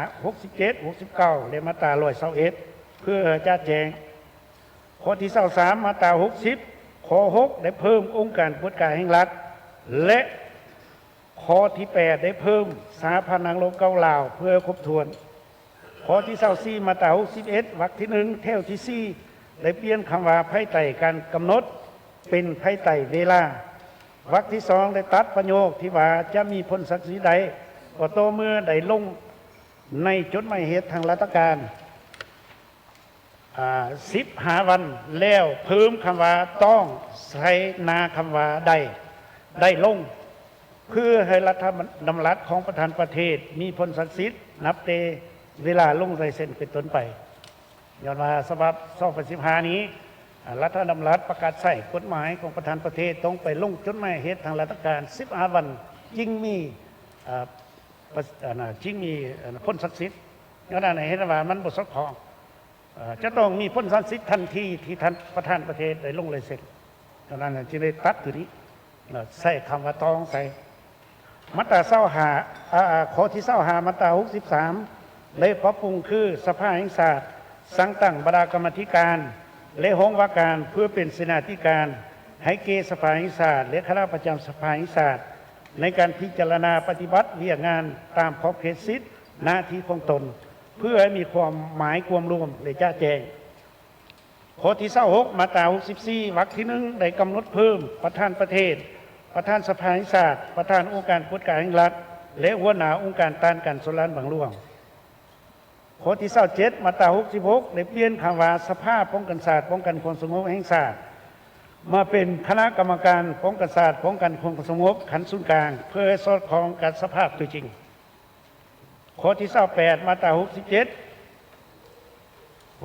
55 67 69และมาตรา121เพื่อจัดแจงข้อที่23มาตรา60ข้อ6ได้เพิ่มองค์การกวดการแห่งรัฐและข้อที่8ได้เพิ่มสหพันธ์นางรบเกาลาวเพื่อครบถ้วนข้อที่24มาตรา61วรรคที่1แถวที่4ได้เปลี่ยนคำว่าภายใต้การกำหนดเป็นภายใต้เวลาวรรคที่2ได้ตัดประโยคที่ว่าจะมีผลศักดิ์ศรีใดก็ต่อเมื่อได้ลงในจดหมายเหตุทางราชการ15 วันแล้วเพิ่มคำว่าต้องใช้นาคำว่าใด ได้ลงเพื่อให้รัฐดำรัสของประธานประเทศมีผลศักดิ์สิทธิ์นับเตเวลาลงลายเซ็นเป็นต้นไปย้อนว่าฉบับ2015นี้รัฐดำรัสประกาศใช้กฎหมายของประธานประเทศต้องไปลงจดหมายเหตุทางราชการ15วันจึงมีพ้นศักดิ์สิทธิ์ย้อนในเหตุว่ามันบทสดของจะต้องมีพ้นศักดิ์สิทธิ์ทันทีที่ท่านประธานประเทศได้ลงลายเซ็นย้อนนั้นจึงได้ตัดตัวนี้ใส่คำว่าต้องใส่มาตราข้อที่25มาตรา63ได้ปรับปรุงคือสภาแห่งชาติสั่งตั้งบรรดากรรมธิการและห้องว่าการเพื่อเป็นเสนาธิการให้เกสภาแห่งชาติและคณะประจำสภาแห่งชาติในการพิจารณาปฏิบัติเวียกงานตามขอบเขตสิทธิหน้าที่ของตนเพื่อให้มีความหมายความรวมและจ้าแจงข้อที่26มาตรา64วรรคที่1ได้กำหนดเพิ่มประธานประเทศประธานสภาแห่งชาติประธานองค์การกฎการแห่งรัฐและหัวหน้าองค์การต้านการโจรกรรมบางหลวงข้อที่27มาตรา66ได้เปลี่ยนคำว่าสภาป้องกันศาสตร์ป้องกันความสงบแห่งชาติมาเป็นคณะกรรมการป้องกันศาสตร์ป้องกันความสงบขันธ์ศูนย์กลางเพื่อให้สอดคล้องกับสภาพตัวจริงข้อที่28มาตรา67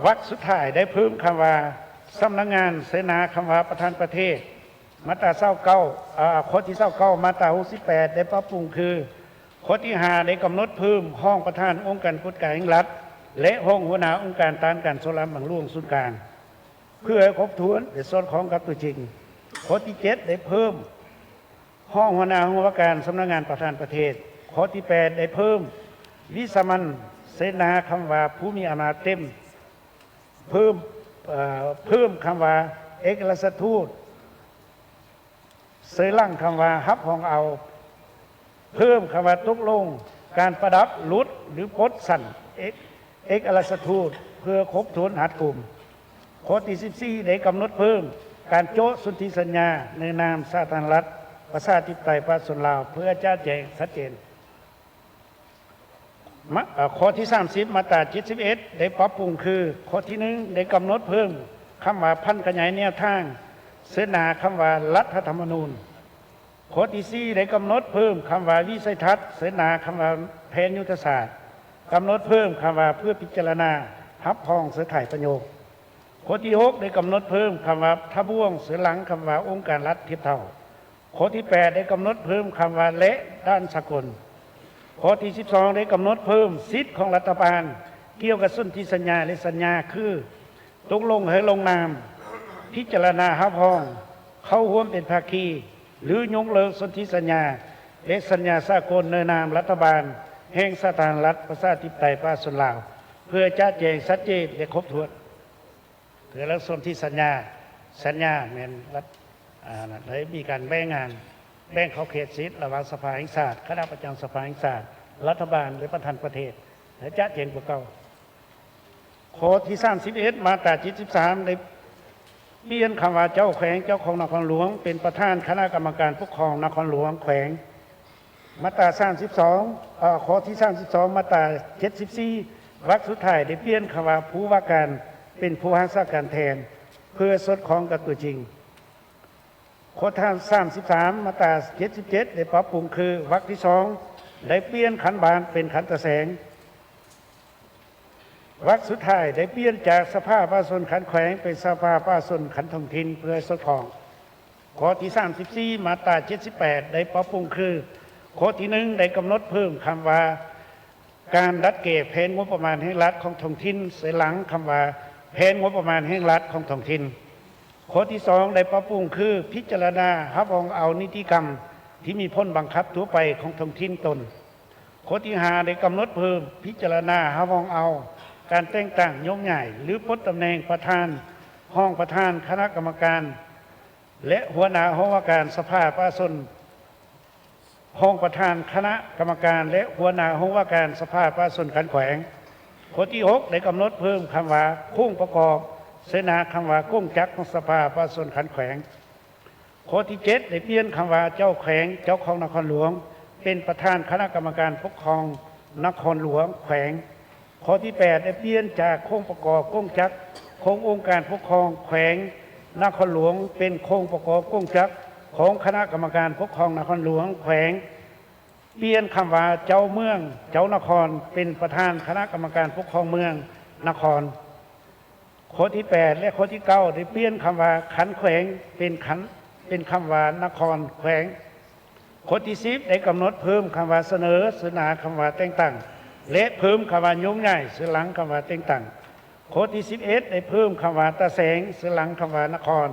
วรรคสุดท้ายได้เพิ่มคำว่าสำนักงานเสนาคำว่าประธานประเทศมาตรา29ข้อที่29มาตรา68ได้ปรับปรุงคือข้อที่5ได้กำหนดเพิ่มห้องประธานองค์การกฎการแห่งรัฐและห้องหัวหน้าองค์การต้านการโจรกรรมบางหลวงศูนย์กลางเพื่อให้ครบถ้วนและสอดคล้องกับตัวจริงข้อที่7ได้เพิ่มห้องหัวหน้าห้องว่าการสำนักงานประธานประเทศข้อที่8ได้เพิ่มวิสามัญเสนาคำว่าผู้มีอำนาจเต็มเพิ่มคำว่าเอกอัครราชทูตเสยลั่งคำว่าฮับของเอาเพิ่มคำว่าตกลงการประดับลุดหรือปลดสั่นเอกอัครราชทูตเพื่อครบถ้วนหัดกลุ่มข้อที่14ได้กำหนดเพิ่มการโจ้สนธิสัญญาในนามสาธารณรัฐประชาธิปไตยประชาชนลาวเพื่อจ้าแจงชัดเจนข้อที่30มาตรา71ได้ปรับปรุงคือข้อที่1ได้กำหนดเพิ่มคำว่าพันขยายแนวทางเสนาคำว่ารัฐธรรมนูญข้อที่4ได้กำหนดเพิ่มคำว่าวิสัยทัศน์เสนาคำว่าแผนยุทธศาสตร์กำหนดเพิ่มคำว่าเพื่อพิจารณาฮับพองเสือถ่ายประโยคข้อที่6ได้กำหนดเพิ่มคำว่าทบ่วงเสือหลังคำว่าองค์การรัฐเทียบเท่าข้อที่8ได้กำหนดเพิ่มคำว่าและด้านสากลข้อที่12ได้กำหนดเพิ่มสิทธิของรัฐบาลเกี่ยวกับสนธิสัญญาและสัญญาคือตกลงให้ลงนามพิจารณาฮับพองเข้าร่วมเป็นภาคีหรือยกเลิกสนธิสัญญาและสัญญาสากลในนามรัฐบาลแห่งสาธารณรัฐประชาธิปไตยประชาชนลาวเพื่อจ้าแจงชัดเจนและครบถ้วนเพื่อแล้วสนธิสัญญาแม่นรัฐได้มีการแบ่งงานแบ่งเขาเขตสิทธิ์ระหว่างสภาแห่งชาติคณะประจำสภาแห่งชาติรัฐบาลหรือประธานประเทศและจ้าแจงกว่าเก่าข้อที่31มาตรา73ได้เปลี่ยนคำว่าเจ้าแขวงเจ้าของนครหลวงเป็นประธานคณะกรรมการปกครองนครหลวงแขวงมาตรา32ข้อที่32มาตรา74วรรคสุดท้ายได้เปลี่ยนคำว่าผู้ว่าการเป็นผู้รักษาการแทนเพื่อสอดคล้องกับตัวจริงข้อที่33มาตรา77ได้ปรับปรุงคือวรรคที่2ได้เปลี่ยนขันบานเป็นขันตะแสงวรรคสุดท้ายได้เปลี่ยนจากสภาประชาชนขันแขวงเป็นสภาประชาชนขันท้องถิ่นเพื่อสอดคล้องข้อที่34มาตรา78ได้ปรับปรุงคือข้อที่1ได้กำหนดเพิ่มคำว่าการรัดเก็บแผนงบประมาณแห่งรัฐของท้องถิ่นเสหลังคำว่าแผนงบประมาณแห่งรัฐของท้องถิ่นข้อที่2ได้ปรับปรุงคือพิจารณาฮับของเอานิติกรรมที่มีพ้นบังคับทั่วไปของท้องถิ่นตนข้อที่5ได้กำหนดเพิ่มพิจารณาฮับของเอาการแต่งตั้งยกใหญ่หรือปลดตำแหน่งประธานห้องประธานคณะกรรมการและหัวหน้าห้องว่าการสภาประชาชนห้องประธานคณะกรรมการและหัวหน้าห้องว่าการสภาประชาชนขันแขวงข้อที่6ได้กำหนดเพิ่มคำว่าโค้งประกอบเสนาคำว่าโค้งจักรของสภาประชาชนขันแขวงข้อที่7ได้เปลี่ยนคำว่าเจ้าแขวงเจ้าของนครหลวงเป็นประธานคณะกรรมการปกครองนครหลวงแขวงข้อที่8ได้เปลี่ยนจากโค้งประกอบโค้งจักรโค้งองค์การปกครองแขวงนครหลวงเป็นโค้งประกอบโค้งจักร ของคณะกรรมการปกครองนครหลวงแขวงเปลี่ยนคำว่าเจ้าเมืองเจ้านครเป็นประธานคณะกรรมการปกครองเมืองนครข้อที่8และข้อที่9ได้เปลี่ยนคำว่าขันแขวงเป็นคำว่านครแขวงข้อที่10ได้กำหนดเพิ่มคำว่าเสนอเสนาคำว่าแต่งตั้งและเพิ่มคำว่ายุ่งง่ายเสือหลังคำว่าแต่งตั้งข้อที่11ได้เพิ่มคำว่าตาแสงเสือหลังคำว่านคร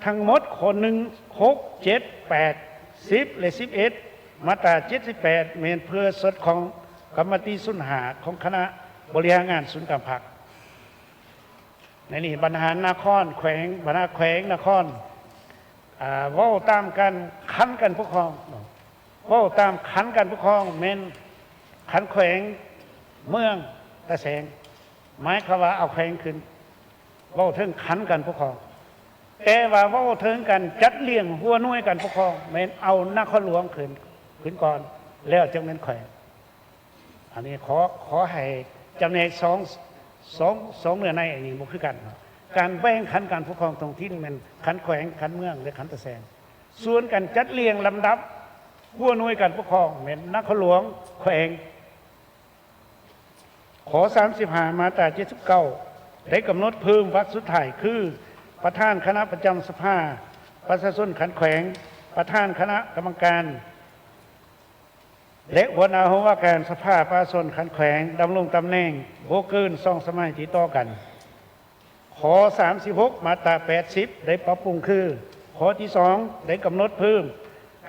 ทั้งหมดคนหนึ่ง6 7 8 10และ11มาตรา78เมนเพื่อสดของกรรมติสุนหาของคณะบริหารงานศูนย์การพักในนี้บรรหารนครแขวงบรรหารแขวงนครว่าตามกันขันกันปกครองว่าตามขันกันปกครองเมนขันแขวงเมืองตะแสงหมายความว่าเอาแขวงขึ้นว่าถึงขันกันปกครองแต่ว่าถึงกันจัดเลี้ยงหัวหน่วยกันปกครองเมนเอานครหลวงขึ้นก่อนแล้วจึงเป็นแขวงอันนี้ขอให้จำแนกสองเนื้อในอันนี้มันคือกันการแบ่งขันการปกครองตรงที่มันขันแขวงขันเมืองและขันตะแสงส่วนกันจัดเรียงลำดับหัวหน่วยการปกครองเหมือนนครหลวงแขวงขอ35มาตรา79ได้กำหนดเพิ่มวรรคสุดท้ายคือประธานคณะประจำสภาประชาชนขันแขวงประธานคณะกรรมการและหัวหน้าว่าการสภาประชาชนขันแขวงดำรงตำแหน่งโบเกิน2 สมัยติดต่อกันขอ36มาตรา80ได้ปรับปรุงคือข้อที่2ได้กำหนดเพิ่ม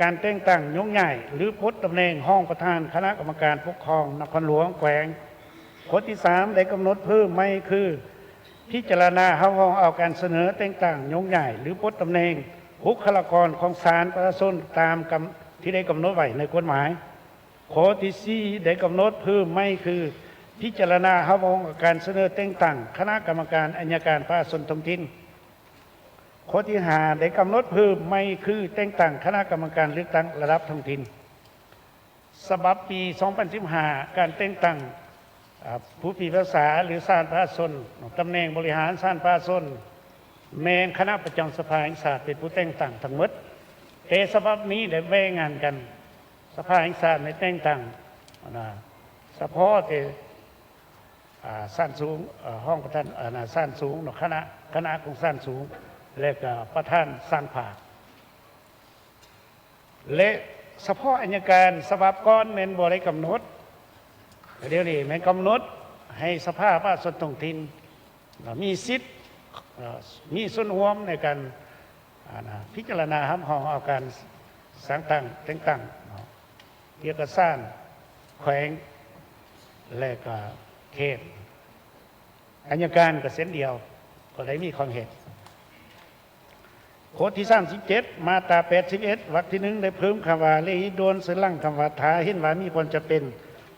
การแต่งตั้งยกใหญ่หรือพ้นตำแหน่งห้องประธานคณะกรรมการปกครองนครหลวงแขวงข้อที่3ได้กำหนดเพิ่มไม่คือพิจารณาเอาการเสนอแต่งตั้งยกใหญ่หรือพ้นตำแหน่งบุคลากรของศาลประชาชนตามที่ได้กำหนดไว้ในกฎหมายข้อที่4ได้กำหนดเพิ่มไม่คือพิจารณาการเสนอแต่งตั้งคณะกรรมการอัยการประชาชนท้องถิ่นข้อที่5ได้กำหนดเพิ่มไม่คือแต่งตั้งคณะกรรมการเลือกตั้งระดับท้องถิ่นฉบับปี2015การแต่งตั้งผู้พิพากษาหรือศาลประชาชนตำแหน่งบริหารศาลประชาชนแมนคณะประจำสภาแห่งชาติเป็นผู้แต่งตั้งทั้งหมดแต่ฉบับนี้ได้แบ่งงานกันสภาแห่งชาติในแต่งตั้งเฉพาะแต่สั้นสูงห้องประธานสั้นสูงคณะของสั้นสูงและก็ประธานสั้นผากและเฉพาะอัยการฉบับก้อนแมนบริกำหนดเดี๋ยวนี้แมนกำหนดให้สภาประชาชนท้องถิ่นมีสิทธิ์มีส่วนร่วมในการพิจารณาเอาการสั่งตั้งแต่งตั้งเกี่ยวกับสร้างแขวงและก็เขตอัยการก็เส้นเดียวก็ได้มีความเห็นข้อที่37มาตรา81วรรคที่1ได้เพิ่มคำว่าเลหิโดนเสลังคำว่าท้าเห็นว่ามีความจะเป็น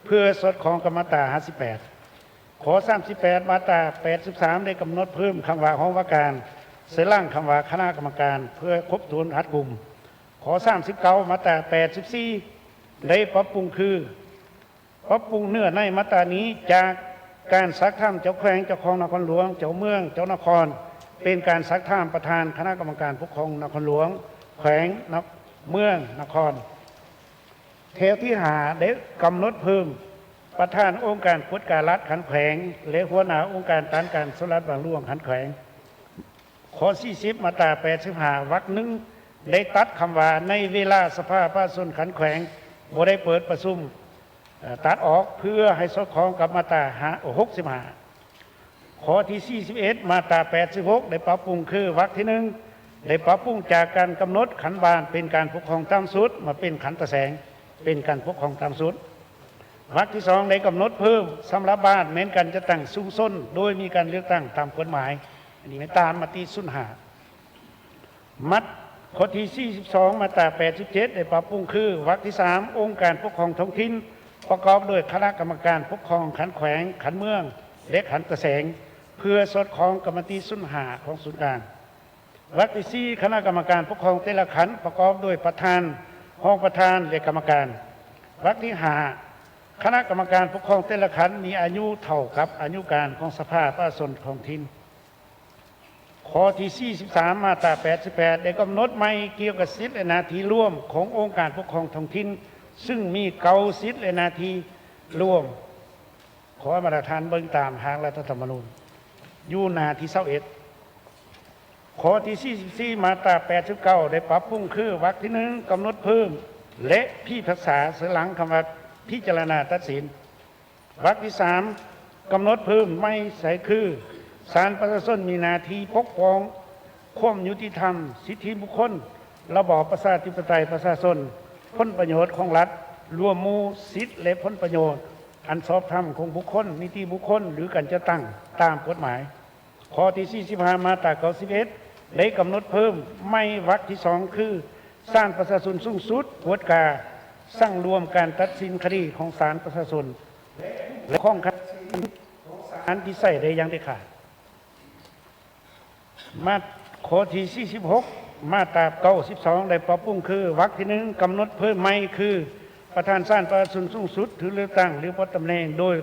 เพื่อสดของกรรมตรา58ข้อ38มาตรา83ได้กำหนดเพิ่มคำว่าของว่าการเสลังคำว่าคณะกรรมการเพื่อครบถ้วนรัดกุมข้อ39มาตรา84ได้ปรับปรุงคือปรับปรุงเนื้อในมาตรานี้จากการซักถามเจ้าแขวงเจ้าของนครหลวงเจ้าเมืองเจ้านครเป็นการซักถามประธานคณะกรรมการปกครองนครหลวงแขวงเมืองนครแถวที่5ได้กำหนดเพิ่มประธานองค์การพุทธการรัฐขันแขวงและหัวหน้าองค์การต้านการสุรัตน์บางหลวงขันแขวงข้อ40มาตรา85วรรค1ได้ตัดคำว่าในเวลาสภาประชาชนขันแขวงบ่ได้เปิดประชุมตัดออกเพื่อให้สอดคล้องกับมาตรา65ข้อที่41มาตรา86ได้ปรับปรุงคือวรรคที่1ได้ปรับปรุงจากการกำหนดขันบานเป็นการปกครองตามสุดมาเป็นขันตะแสงเป็นการปกครองตามสุดวรรคที่2ได้กำหนดเพิ่มสำหรับบ้านแม้นกันจะตั้งสูงส้นโดยมีการเลือกตั้งตามกฎหมายอันนี้ไม่ตามมติสุนหามัดข้อที่42มาตรา87ได้ปรับปรุงคือวรรคที่3องค์การปกครองท้องถิ่นประกอบด้วยคณะกรรมการปกครองขันแขวงขันเมืองและขันตะแสงเพื่อสอดคล้องกรรมติสุนหาของศูนย์กลางวรรคที่4คณะกรรมการปกครองแต่ละขันประกอบด้วยประธานห้องประธานและกรรมการวรรคที่5คณะกรรมการปกครองแต่ละขันมีอายุเท่ากับอายุการของสภาประชาชนท้องถิ่นข ข้อที่43มาตรา88ได้กำหนดใหม่เกี่ยวกับสิทธิและหน้าที่ร่วมขององค์การปกครองท้องถิ่นซึ่งมีเกาสิทธิและหน้าที่ร่วมขอมาตรฐานเบิ่งตามหางรัฐธรรมนูญอยู่หน้าที่21ข้อที่44มาตรา89ได้ปรับปรุงคือวรรคที่1กำหนดเพิ่มและพิพากษาเสหลังคำว่าพิจารณาตัดสินวรรคที่3กำหนดเพิ่มไม่ใส่คือศาลประชาชนมีหน้าที่ปกป้องความยุติธรรมสิทธิบุคคลระบอบประชาธิปไตยประชาชนผลประโยชน์ของรัฐรวมหมู่สิทธิและผลประโยชน์อันชอบธรรมของบุคคลนิติบุคคลหรือการจะตั้งตามกฎหมายข้อที่45มาตรา91ได้กำหนดเพิ่มไม่วรรคที่2คือศาลประชาชนสูงสุดกวดกาสั่งรวมการตัดสินคดีของศาลประชาชนและข้องขัดของศาลที่ใส่ได้อย่างเด็ดขาดมาข้อที่46มาตรา92ได้ปรับปรุงคือวรรคที่1กำหนดเพิ่มไม่คือประธานศาลประชาชนสูงสุดถือเลือกตั้งหรือพ้นตำแหน่งโดย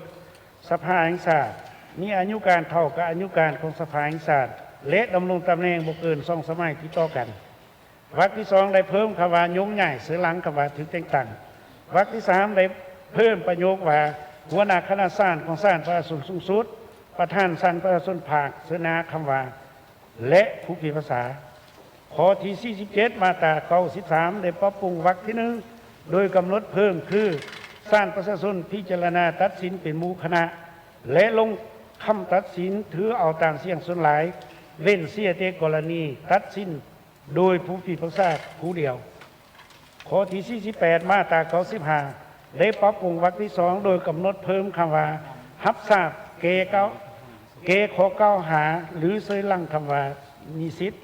สภาแห่งชาติมีอายุการเท่ากับอายุการของสภาแห่งชาติและดำรงตำแหน่งบ่เกิน2 สมัยที่ต่อกันวรรคที่2ได้เพิ่มคำว่าโยงใหญ่เสือหลังคำว่าถือแต่งตั้งวรรคที่3ได้เพิ่มประโยคว่าหัวหน้าคณะศาลของศาลประชาชนสูงสุดประธานศาลประชาชนภาคเสนาคำว่าและผู้พิพากษาข้อที่47มาตรา93ได้ปรับปรุงวรรคที่1โดยกำหนดเพิ่มคือศาลประชาชนพิจารณาตัดสินเป็นหมู่คณะและลงคำตัดสินถือเอาตามเสียงส่วนหลายเว้นเสียแต่กรณีตัดสินโดยผู้พิพากษาผู้เดียวข้อที่48มาตรา95ได้ปรับปรุงวรรคที่2โดยกำหนดเพิ่มคำว่ารับทราบเกขอกล่าวหาหรือเสยหลังคำว่ามีสิทธิ์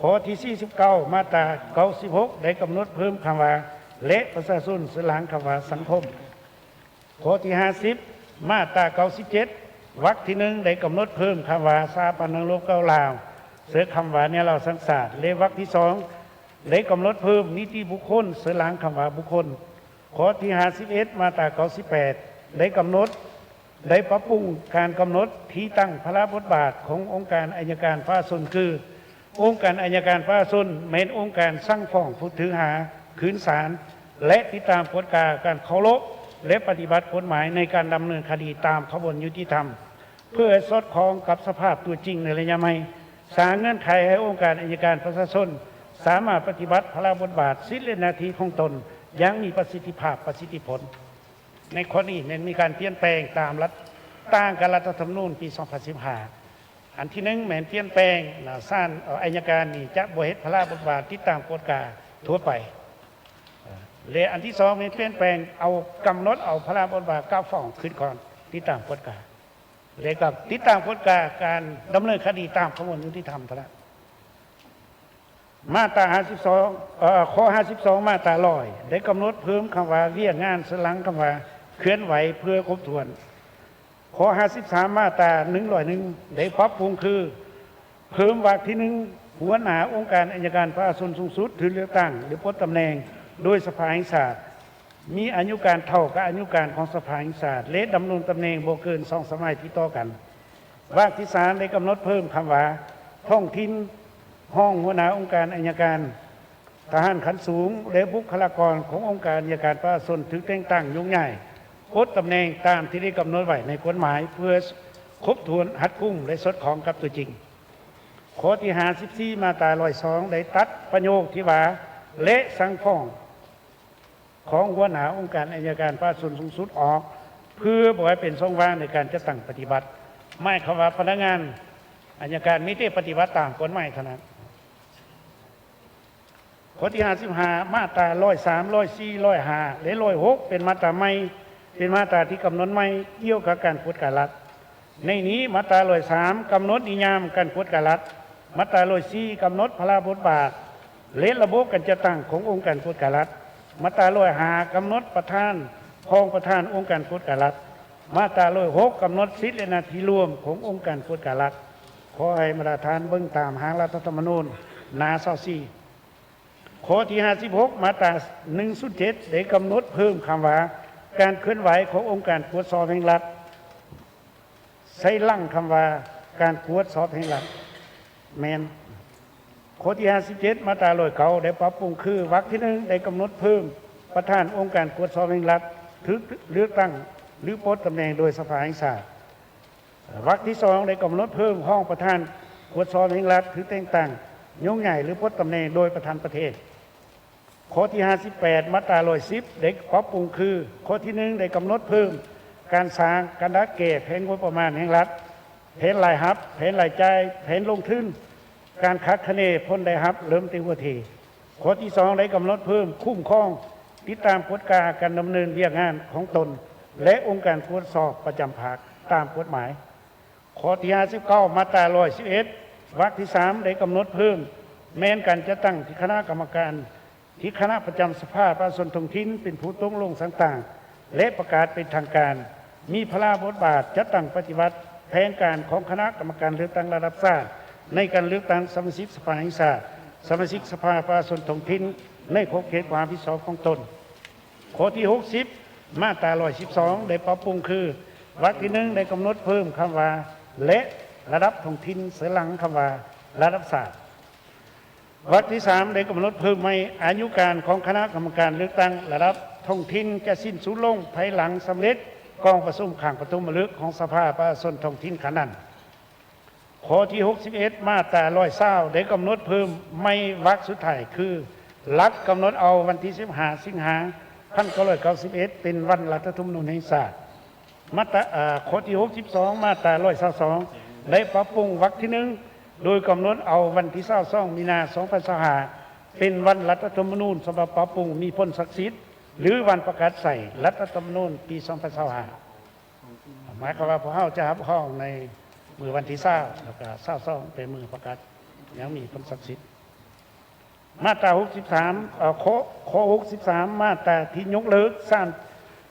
ข้อที่49มาตรา96ได้กำหนดเพิ่มคำว่าและประชาชนเสยหลังคำว่าสังคมข้อที่50มาตรา97วรรคที่1ได้กำหนดเพิ่มคำว่าสาปานโลกเก้าลาวเสือคำว่าเนี่ยเราสังสารและวรรคที่2ได้กำหนดเพิ่มนิติบุคคลเสยหลังคำว่าบุคคลข้อที่51มาตรา98ได้กำหนดได้ปรับปรุงการกำหนดที่ตั้งพระบทบาทขององค์การอัยการประชาชนคือองค์การอัยการประชาชนเป็นองค์การสั่งฟ้องผู้ถือหาคืนศาลและติดตามกฎการเคารพและปฏิบัติกฎหมายในการดำเนินคดีตามขบวนยุติธรรมเพื่อสอดคล้องกับสภาพตัวจริงในระยะใหม่สร้างเงื่อนไขให้องค์การอัยการประชาชนสามารถปฏิบัติพระบทบาทสิทธิและหน้าที่ของตนอย่างมีประสิทธิภาพประสิทธิผลในข้อนี้เน้นมีการเปลี่ยนแปลงตามรัฐต่างกับรัฐธรรมนูญปี2015อันที่1แม้นเปลี่ยนแปลงศาลอัยการนี่จะบ่เฮ็ดพระบทบาทที่ตามกฎกาทั่วไปและอันที่2แม้นเปลี่ยนแปลงเอากำหนดเอาพระบทบาทก้าวฟ้องขึ้นก่อนที่ตามกฎกาและกับติดตามกฎการดำเนินคดีตามขบวนยุติธรรมพระมาตรา52ข้อ52มาตรา100ได้กำหนดเพิ่มคำว่าเวียกงานสลังคำว่าเคลื่อนไหวเพื่อครบถ้วนข้อ53มาตรา101ได้ปรับปรุงคือเพิ่มวรรคที่1หัวหน้าองค์การอัยการประชาชนสูงสุดถือเลือกตั้งหรือพ้นตำแหน่งโดยสภาแห่งชาติมีอายุการเท่ากับอายุการของสภาแห่งชาติและดำรงตำแหน่งบ่เกิน2 สมัยที่ต่อกันวรรคที่3ได้กำหนดเพิ่มคำว่าท้องถิ่นห้องหัวหน้าองค์การอัยการทหารขั้นสูงและบุคลากรขององค์การอัยการประชาชนถือแต่งตั้งยุ่งใหญ่พ้นตำแหน่งตามที่ได้กำหนดไว้ในกฎหมายเพื่อครบถ้วนหัดกุ้งและสอดคล้องกับตัวจริงข้อที่54มาตรา102ได้ตัดประโยคที่ว่าและสั่งฟ้องของหัวหน้าองค์การอัยการประชาชนสูงสุดออกเพื่อบ่ให้เป็นช่องว่างในการจัดตั้งปฏิบัติไม่คำว่าพนักงานอัยการมีแต่ปฏิบัติตามกฎหมายเท่านั้นข้อที่55มาตรา103 104 105และ106เป็นมาตราใหม่เป็นมาตราที่กำหนดใหม่เกี่ยวกับการกวดการรัฐในนี้มาตรา103กำหนดนิยามการกวดการรัฐมาตรา104กำหนดพระบทบาทและระบบการจัดตั้งขององค์การกวดการรัฐมาตรา105กำหนดประธานรองประธานองค์การกวดการรัฐมาตรา106กำหนดสิทธิและหน้าที่ร่วมขององค์การกวดการรัฐขอให้มาตรฐานเบิ่งตามหางรัฐธรรมนูญหน้า24ข้อที่56มาตรา107ได้กำหนดเพิ่มคำว่าการเคลื่อนไหวขององค์การตรวจสอบแห่งรัฐใช้ลั่งคำว่าการตรวจสอบแห่งรัฐ แมนข้อที่57มาตรา109ได้ปรับปรุงคือวรรคที่1ได้กำหนดเพิ่มประธานองค์การตรวจสอบแห่งรัฐถือเลือกตั้งหรือปลดตำแหน่งโดยสภาแห่งชาติวรรคที่2ได้กำหนดเพิ่มห้องประธานตรวจสอบแห่งรัฐถือแต่งตั้งยกใหญ่หรือปลดตำแหน่งโดยประธานประเทศข้อที่58มาตรา110ได้ปรับปรุงคือข้อที่1ได้กำหนดเพิ่มการสร้างการดักเก็บแผนงบประมาณแห่งรัฐแผนรายรับแผนรายจ่ายแผนลงทุนการคัดคะเนพ้นได้รับเริ่มตีหัวทีข้อที่2ได้กำหนดเพิ่มคุ้มครองติดตามกฎการดำเนินเรียกงานของตนและองค์การตรวจสอบประจำภาคตามกฎหมายข้อที่59มาตรา111วรรคที่3ได้กำหนดเพิ่มแม้นการจะตั้งที่คณะกรรมการที่คณะประจำสภาประชาชนท้องถิ่นเป็นผู้ต้องลงต่างๆและประกาศเป็นทางการมีพระราชบทบาทจะตั้งปฏิบัติแผนการของคณะกรรมการเลือกตั้งระดับชาติในการเลือกตั้งสมาชิกสภาแห่งชาติสมาชิกสภาประชาชนท้องถิ่นในขอบเขตความรับผิดชอบของตนข้อที่60มาตรา112ได้ปรับปรุงคือวรรคที่1ได้กำหนดเพิ่มคำว่าและระดับท้องถิ่นเสริมหลังคำว่าระดับชาติวรรคที่3ได้กำหนดเพิ่มไม่อายุการของคณะกรรมการเลือกตั้งระดับท้องถิ่นจะสิ้นสุดลงภายหลังสำเร็จกองประชุมข้างประตูมฤกของสภาประชาชนท้องถิ่นขณะนั้นข้อที่61มาตรา120ได้กำหนดเพิ่มไม่วรรคสุดท้ายคือหลักกำหนดเอาวันที่15สิงหาคม1991เป็นวันรัฐธรรมนูญแห่งชาติมาตราข้อที่62มาตรา122ได้ปรับปรุงวรรคที่1โดยกำหนดเอาวันที่22มีนา2025เป็นวันรัฐธรรมนูญสำหรับปรับปรุงมีผลศักดิ์สิทธิ์หรือวันประกาศใส่รัฐธรรมนูญปี2025หมายความว่าพวกเขาจะรับห้องในมือวันที่20แล้วก็22เป็นมือประกาศยังมีผลศักดิ์สิทธิ์มาตรา63ข้อ63มาตราที่ยกเลิกสร้าง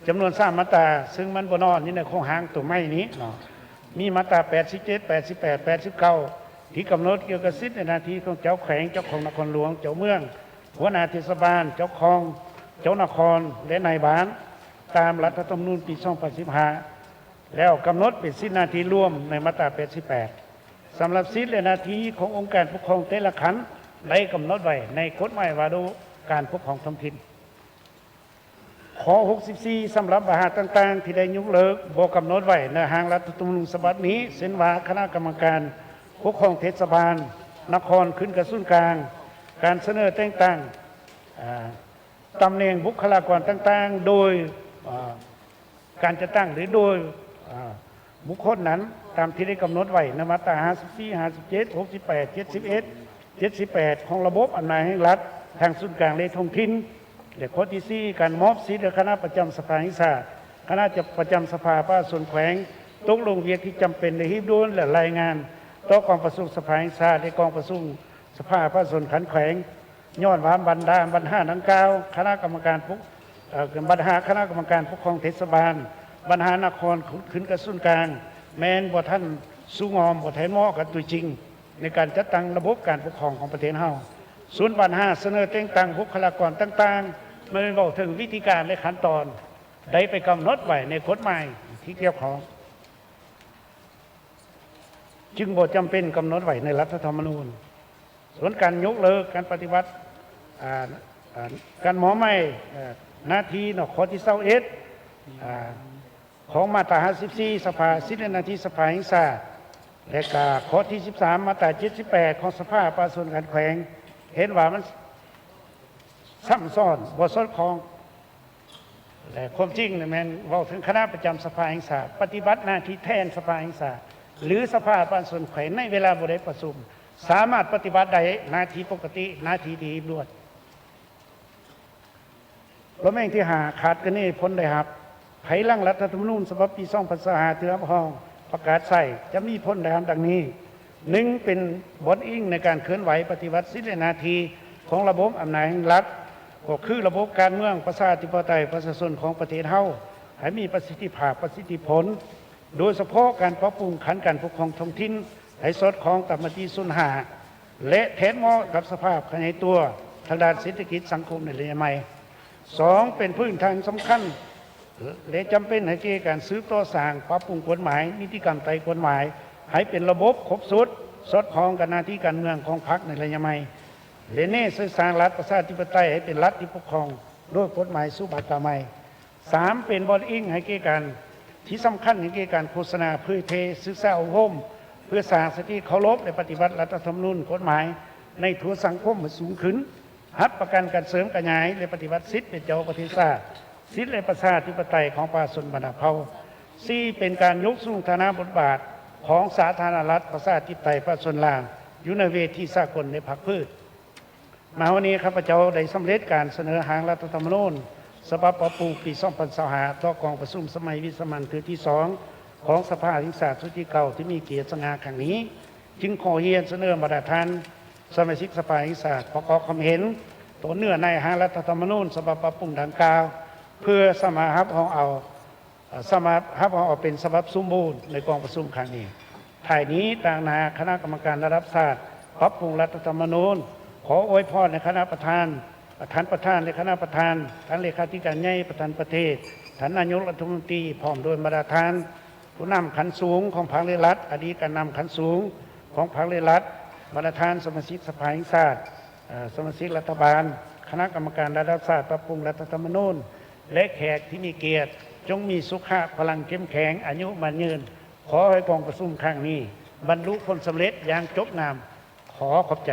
จำนวน3มาตราซึ่งมันบ่นอนนี่ในโครงหางตัวไม้นี้เนาะมีมาตรา87 88 89ที่กำหนดเกี่ยวกับสิทธิในหน้าที่ของเจ้าแขวงเจ้าของนครหลวงเจ้าเมืองหัวหน้าเทศบาลเจ้าของเจ้านครและนายบ้านตามรัฐธรรมนูญปี2015แล้วกำหนดเป็นสิทธิหน้าที่ร่วมในมาตรา88สำหรับสิทธิและหน้าที่ขององค์การปกครองแต่ละขันธ์ได้กำหนดไว้ในกฎหมายว่าด้วยการปกครองท้องถิ่นข้อ64สำหรับปัญหาต่างๆที่ได้ยกเลิกบ่กำหนดไว้ในทางรัฐธรรมนูญฉบับนี้เช่นว่าคณะกรรมการปกครองเทศบาลนครขึ้นกระทรวงกลางการเสนอแต่งตั้งตำแหน่งบุคลากรต่างๆโดยการจะตั้งหรือโดยบุคคลนั้นตามที่ได้กำหนดไว้ในมาตรา54 57 68 71 78ของระบบอำนาจแห่งรัฐทางส่วนกลางและท้องถิ่นและข้อที่4การมอบสิทธิคณะประจำสภาแห่งชาติคณะประจำสภาประชาชนแขวงตกลงเวียกที่จำเป็นในหีบด่วนและรายงานต่อกองประชุมสภาแห่งชาติและกองประชุมสภาประชาชนขันแขวงย้อนว่าบรรหาดังกล่าวคณะกรรมการบรรหาคณะกรรมการปกครองเทศบาลบรรหานครขึ้นกระทรวงกลางแม้นบ่ท่านสู้งอมบ่แทนเหมาะกับตัวจริงในการจัดตั้งระบบการปกครองของประเทศเฮาส่วนปัญหาเสนอแต่งตั้งบุคลากรต่างๆไม่บอกถึงวิธีการและขั้นตอนได้ไปกำหนดไว้ในกฎหมายที่เกี่ยวข้องจึงบ่จำเป็นกำหนดไว้ในรัฐธรรมนูญส่วนการยกเลิกการปฏิบัติการหมอไม่หน้าที่ข้อที่21ของมาตรา54สภาสิทธิและหน้าที่สภาแห่งชาติและก็ข้อที่13มาตรา78ของสภาประชาชนขันแขวงเห็นว่ามันซ้ำซ้อนบ่สอดคล้องและความจริงเนี่ยแม่นเว้าถึงคณะประจำสภาแห่งชาติปฏิบัติหน้าที่แทนสภาแห่งชาติหรือสภาประชาชนแขวงในเวลาบ่ได้ประชุมสามารถปฏิบัติได้หน้าที่ปกติหน้าที่ดีล้วนเพราะแม่งที่ขาดกันนี่พ้นได้ครับไผร่างรัฐธรรมนูญฉบับปี2025ที่รับรองประกาศใส่จะมีพ้นได้ดังนี้1เป็นบทอิงในการเคลื่อนไหวปฏิบัติสิทธิและหน้าที่ของระบบอำนาจแห่งรัฐก็คือระบบการเมืองประชาธิปไตยประชาชนของประเทศเฮาให้มีประสิทธิภาพประสิทธิผลโดยเฉพาะการปรับปรุงขันการปกครองท้องถิ่นให้สอดคล้องกับมติ05และแทนเหมาะกับสภาพภายในตัวทางด้านเศรษฐกิจสังคมในระยะใหม่2เป็นพื้นฐานสำคัญและจำเป็นให้เกิดการซื้อต่อสร้างปรับปรุงกฎหมายนิติกรรมไตรกฎหมายให้เป็นระบบครบสุด สอดคล้องกับหน้าที่การเมืองของพรรคในระยะใหม่เลเน่สื่อสร้างรัฐประชาธิปไตยให้เป็นรัฐที่ปกครองด้วยกฎหมายสุบัติใหม่3เป็นบอลอิงให้เกี่ยวกันที่สำคัญให้เกี่ยวกันโฆษณาเพื่อเทศึกษาอบรมเพื่อสร้างสติเคารพและปฏิบัติรัฐธรรมนูญกฎหมายในทั่วสังคมให้สูงขึ้นรับประกันการเสริมกระจายและปฏิบัติสิทธิเป็นเจ้าประเทศชาติสิทธิและประชาธิปไตยของประชาชนบรรดาเผ่า4เป็นการยกสูงฐานะบทบาทของสาธารณรัฐประชาธิปไตยประชาชนลาวอยู่ในเวทีสากลในพรรคพืชมาวันนี้ข้าพเจ้าได้สำเร็จการเสนอหางรัฐธรรมนูญฉบับปรับปรุงปี2025ต่อกองประชุมสมัยวิสามัญคือที่2ของสภาธิศาสตร์สุดที่เก่าที่มีเกียรติสง่าครั้งนี้จึงขอเรียนเสนอมาตรฐานสมาชิกสภาธิศาสตร์ประกอบความเห็นตัวเนื้อในหางรัฐธรรมนูญฉบับปรับปรุงดังกล่าวเพื่อสมารับของเอาเป็นฉบับสมบูรณ์ในกองประชุมครั้งนี้ถ่ายนี้ต่างนาคณะกรรมการระดับชาติปรับปรุงรัฐธรรมนูญขออวยพรในคณะประธานและคณะประธานท่านเลขาธิการใหญ่ประธานประเทศท่านนายกรัฐมนตรีพร้อมโดยมาตรฐานผู้นำขันสูงของพรรคเลือรัฐอดีตการนำขันสูงของพรรคเลือรัฐมาตรฐานสมาชิกสภาแห่งชาติสมาชิกรัฐบาลคณะกรรมการระดับชาติปรับปรุงรัฐธรรมนูญและแขกที่มีเกียรติจงมีสุขะพลังเข้มแข็งอายุมั่นยืนขอให้กองประชุมครั้งนี้บรรลุผลสำเร็จอย่างจบงามขอขอบใจ